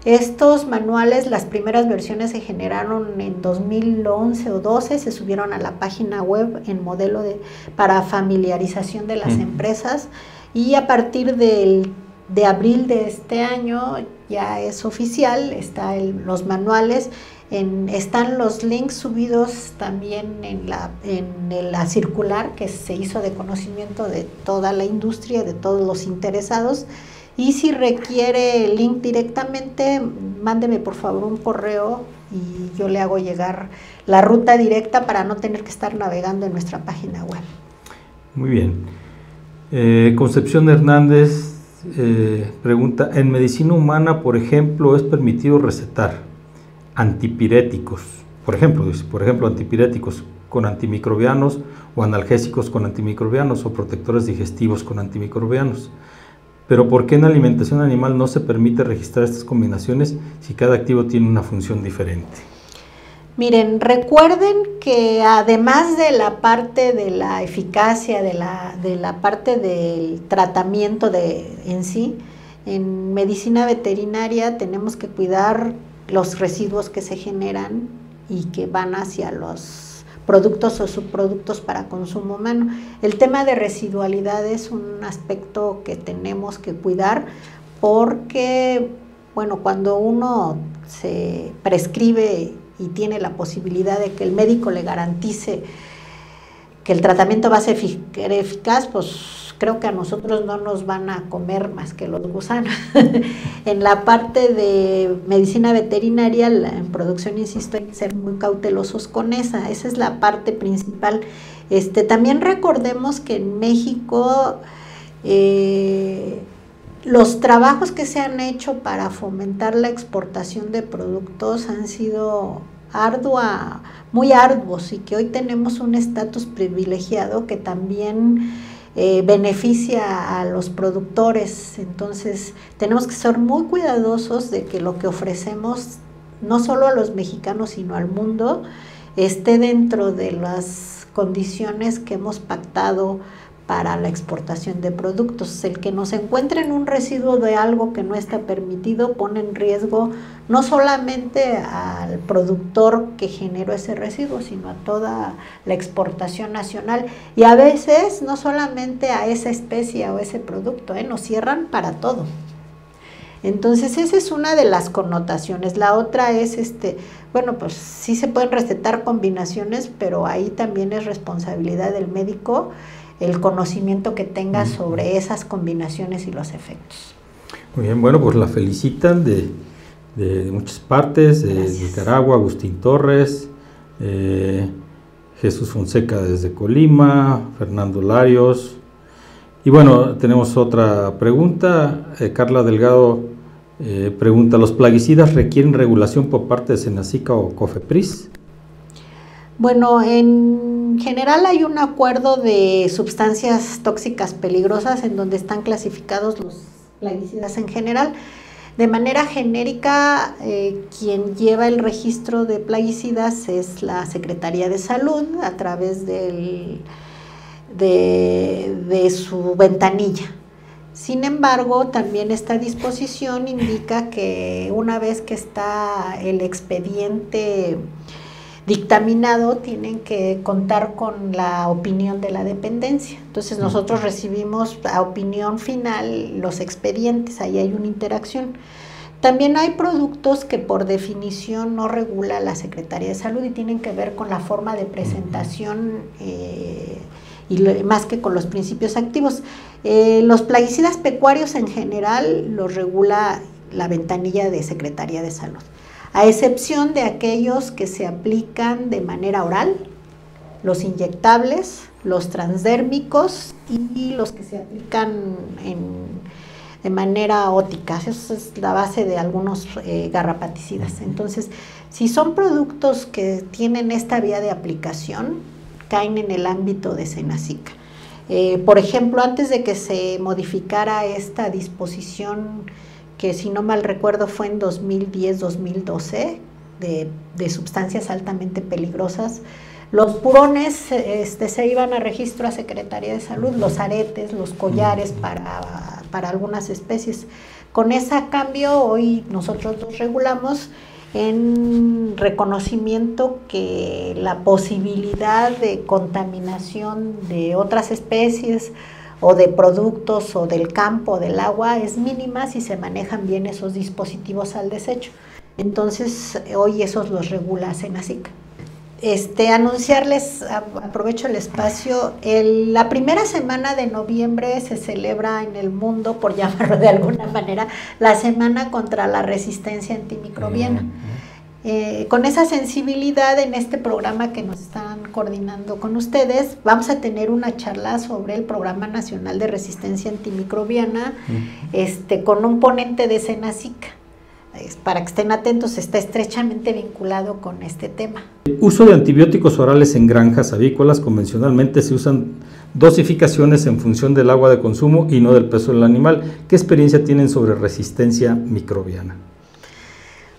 Estos manuales, las primeras versiones se generaron en 2011 o 12, se subieron a la página web en modelo para familiarización de las empresas, y a partir de abril de este año ya es oficial, están los manuales, están los links subidos también en la circular que se hizo de conocimiento de toda la industria, de todos los interesados. Y si requiere el link directamente, mándeme por favor un correo y yo le hago llegar la ruta directa para no tener que estar navegando en nuestra página web. Muy bien. Concepción Hernández pregunta, en medicina humana, por ejemplo, ¿es permitido recetar antipiréticos? Por ejemplo, antipiréticos con antimicrobianos o analgésicos con antimicrobianos o protectores digestivos con antimicrobianos. Pero ¿por qué en alimentación animal no se permite registrar estas combinaciones si cada activo tiene una función diferente? Miren, recuerden que además de la parte de la eficacia, de la parte del tratamiento en sí, en medicina veterinaria tenemos que cuidar los residuos que se generan y que van hacia los productos o subproductos para consumo humano. El tema de residualidad es un aspecto que tenemos que cuidar porque, bueno, cuando uno se prescribe y tiene la posibilidad de que el médico le garantice que el tratamiento va a ser eficaz, pues creo que a nosotros no nos van a comer más que los gusanos. En la parte de medicina veterinaria, en producción, insisto, hay que ser muy cautelosos con esa es la parte principal. También recordemos que en México los trabajos que se han hecho para fomentar la exportación de productos han sido muy arduos y que hoy tenemos un estatus privilegiado que también beneficia a los productores. Entonces tenemos que ser muy cuidadosos de que lo que ofrecemos no solo a los mexicanos sino al mundo esté dentro de las condiciones que hemos pactado para la exportación de productos. El que nos encuentren un residuo de algo que no está permitido pone en riesgo no solamente al productor que generó ese residuo, sino a toda la exportación nacional, y a veces no solamente a esa especie o ese producto, nos cierran para todo. Entonces esa es una de las connotaciones. La otra es, bueno, pues sí se pueden recetar combinaciones, pero ahí también es responsabilidad del médico el conocimiento que tenga sobre esas combinaciones y los efectos. Muy bien, bueno, pues la felicitan de muchas partes, de Nicaragua, Agustín Torres, Jesús Fonseca desde Colima, Fernando Larios. Y bueno, tenemos otra pregunta. Carla Delgado pregunta, ¿los plaguicidas requieren regulación por parte de Senacica o COFEPRIS? Bueno, en general hay un acuerdo de sustancias tóxicas peligrosas en donde están clasificados los plaguicidas en general. De manera genérica, quien lleva el registro de plaguicidas es la Secretaría de Salud a través de su ventanilla. Sin embargo, también esta disposición indica que una vez que está el expediente dictaminado, tienen que contar con la opinión de la dependencia. Entonces nosotros recibimos a opinión final los expedientes, ahí hay una interacción. También hay productos que por definición no regula la Secretaría de Salud y tienen que ver con la forma de presentación y más que con los principios activos. Los plaguicidas pecuarios en general los regula la ventanilla de Secretaría de Salud, a excepción de aquellos que se aplican de manera oral, los inyectables, los transdérmicos y los que se aplican de manera ótica. Esa es la base de algunos garrapaticidas. Entonces, si son productos que tienen esta vía de aplicación, caen en el ámbito de Senacica. Por ejemplo, antes de que se modificara esta disposición, que si no mal recuerdo fue en 2010-2012, de sustancias altamente peligrosas, los purones se iban a registro a Secretaría de Salud, los aretes, los collares para algunas especies. Con ese cambio, hoy nosotros los regulamos en reconocimiento que la posibilidad de contaminación de otras especies o de productos o del campo o del agua es mínima si se manejan bien esos dispositivos al desecho. Entonces hoy esos los regula Senacica. Anunciarles, aprovecho el espacio, la primera semana de noviembre se celebra en el mundo, por llamarlo de alguna manera, la Semana contra la Resistencia Antimicrobiana. Con esa sensibilidad, en este programa que nos están coordinando con ustedes, vamos a tener una charla sobre el Programa Nacional de Resistencia Antimicrobiana, con un ponente de Senacica. Para que estén atentos, está estrechamente vinculado con este tema. Uso de antibióticos orales en granjas avícolas. Convencionalmente se usan dosificaciones en función del agua de consumo y no del peso del animal. ¿Qué experiencia tienen sobre resistencia microbiana?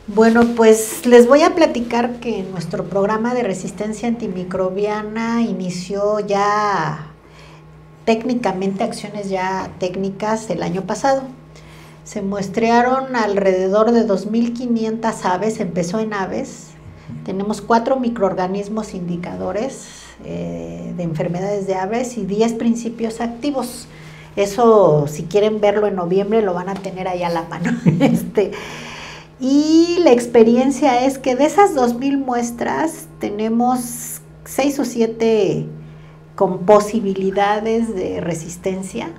Bueno, pues les voy a platicar que nuestro programa de resistencia antimicrobiana inició ya técnicamente, acciones ya técnicas el año pasado. Se muestrearon alrededor de 2.500 aves, empezó en aves. Tenemos 4 microorganismos indicadores de enfermedades de aves y 10 principios activos. Eso, si quieren verlo en noviembre, lo van a tener ahí a la mano. Y la experiencia es que de esas 2.000 muestras tenemos 6 o 7 con posibilidades de resistencia.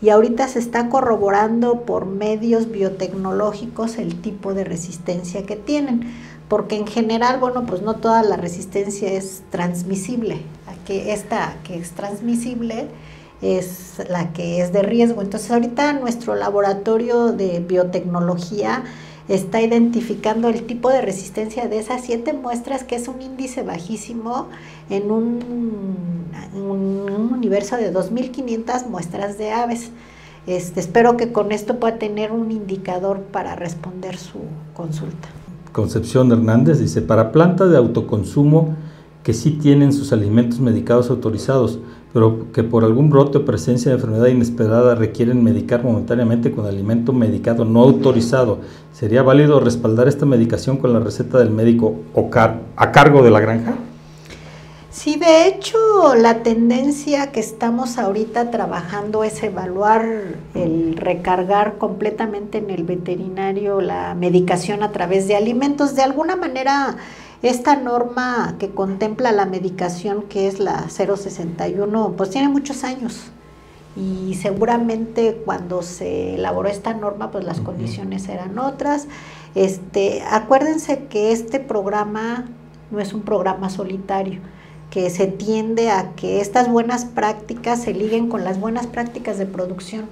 Y ahorita se está corroborando por medios biotecnológicos el tipo de resistencia que tienen, porque en general, bueno, pues no toda la resistencia es transmisible. Esta que es transmisible es la que es de riesgo. Entonces ahorita nuestro laboratorio de biotecnología está identificando el tipo de resistencia de esas 7 muestras, que es un índice bajísimo en un universo de 2.500 muestras de aves. Espero que con esto pueda tener un indicador para responder su consulta. Concepción Hernández dice, para plantas de autoconsumo que sí tienen sus alimentos medicados autorizados, pero que por algún brote o presencia de enfermedad inesperada requieren medicar momentáneamente con alimento medicado no autorizado. ¿Sería válido respaldar esta medicación con la receta del médico o a cargo de la granja? Sí, de hecho, la tendencia que estamos ahorita trabajando es evaluar el recargar completamente en el veterinario la medicación a través de alimentos. De alguna manera, esta norma que contempla la medicación, que es la 061, pues tiene muchos años. Y seguramente cuando se elaboró esta norma, pues las condiciones eran otras. Acuérdense que este programa no es un programa solitario, que se tiende a que estas buenas prácticas se liguen con las buenas prácticas de producción.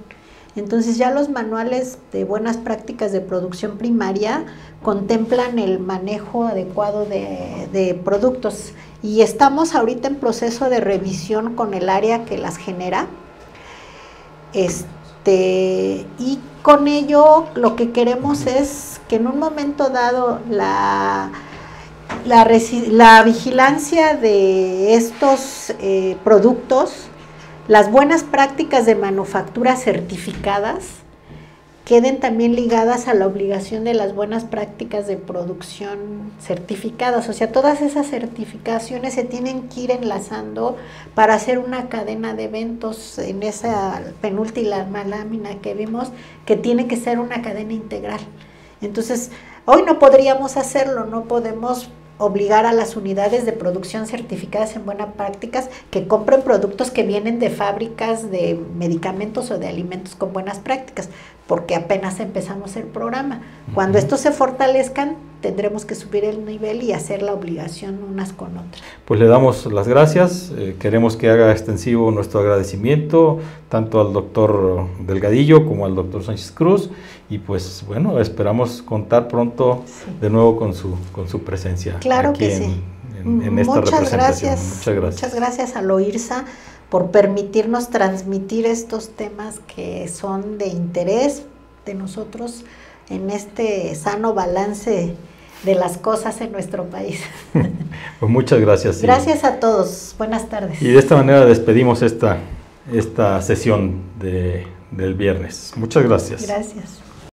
Entonces ya los manuales de buenas prácticas de producción primaria contemplan el manejo adecuado de productos, y estamos ahorita en proceso de revisión con el área que las genera, y con ello lo que queremos es que en un momento dado la vigilancia de estos productos, las buenas prácticas de manufactura certificadas, queden también ligadas a la obligación de las buenas prácticas de producción certificadas. O sea, todas esas certificaciones se tienen que ir enlazando para hacer una cadena de eventos en esa penúltima lámina que vimos, que tiene que ser una cadena integral. Entonces, hoy no podríamos hacerlo, no podemos obligar a las unidades de producción certificadas en buenas prácticas que compren productos que vienen de fábricas de medicamentos o de alimentos con buenas prácticas, porque apenas empezamos el programa. Cuando estos se fortalezcan, tendremos que subir el nivel y hacer la obligación unas con otras. Pues le damos las gracias, queremos que haga extensivo nuestro agradecimiento tanto al doctor Delgadillo como al doctor Sánchez Cruz, y pues bueno, esperamos contar pronto de nuevo con su presencia. Claro aquí que sí. en esta representación. Muchas gracias. Muchas gracias a l'OIRSA por permitirnos transmitir estos temas que son de interés de nosotros en este sano balance de las cosas en nuestro país. Pues muchas gracias. Gracias a todos. Buenas tardes. Y de esta manera despedimos esta sesión del viernes. Muchas gracias. Gracias.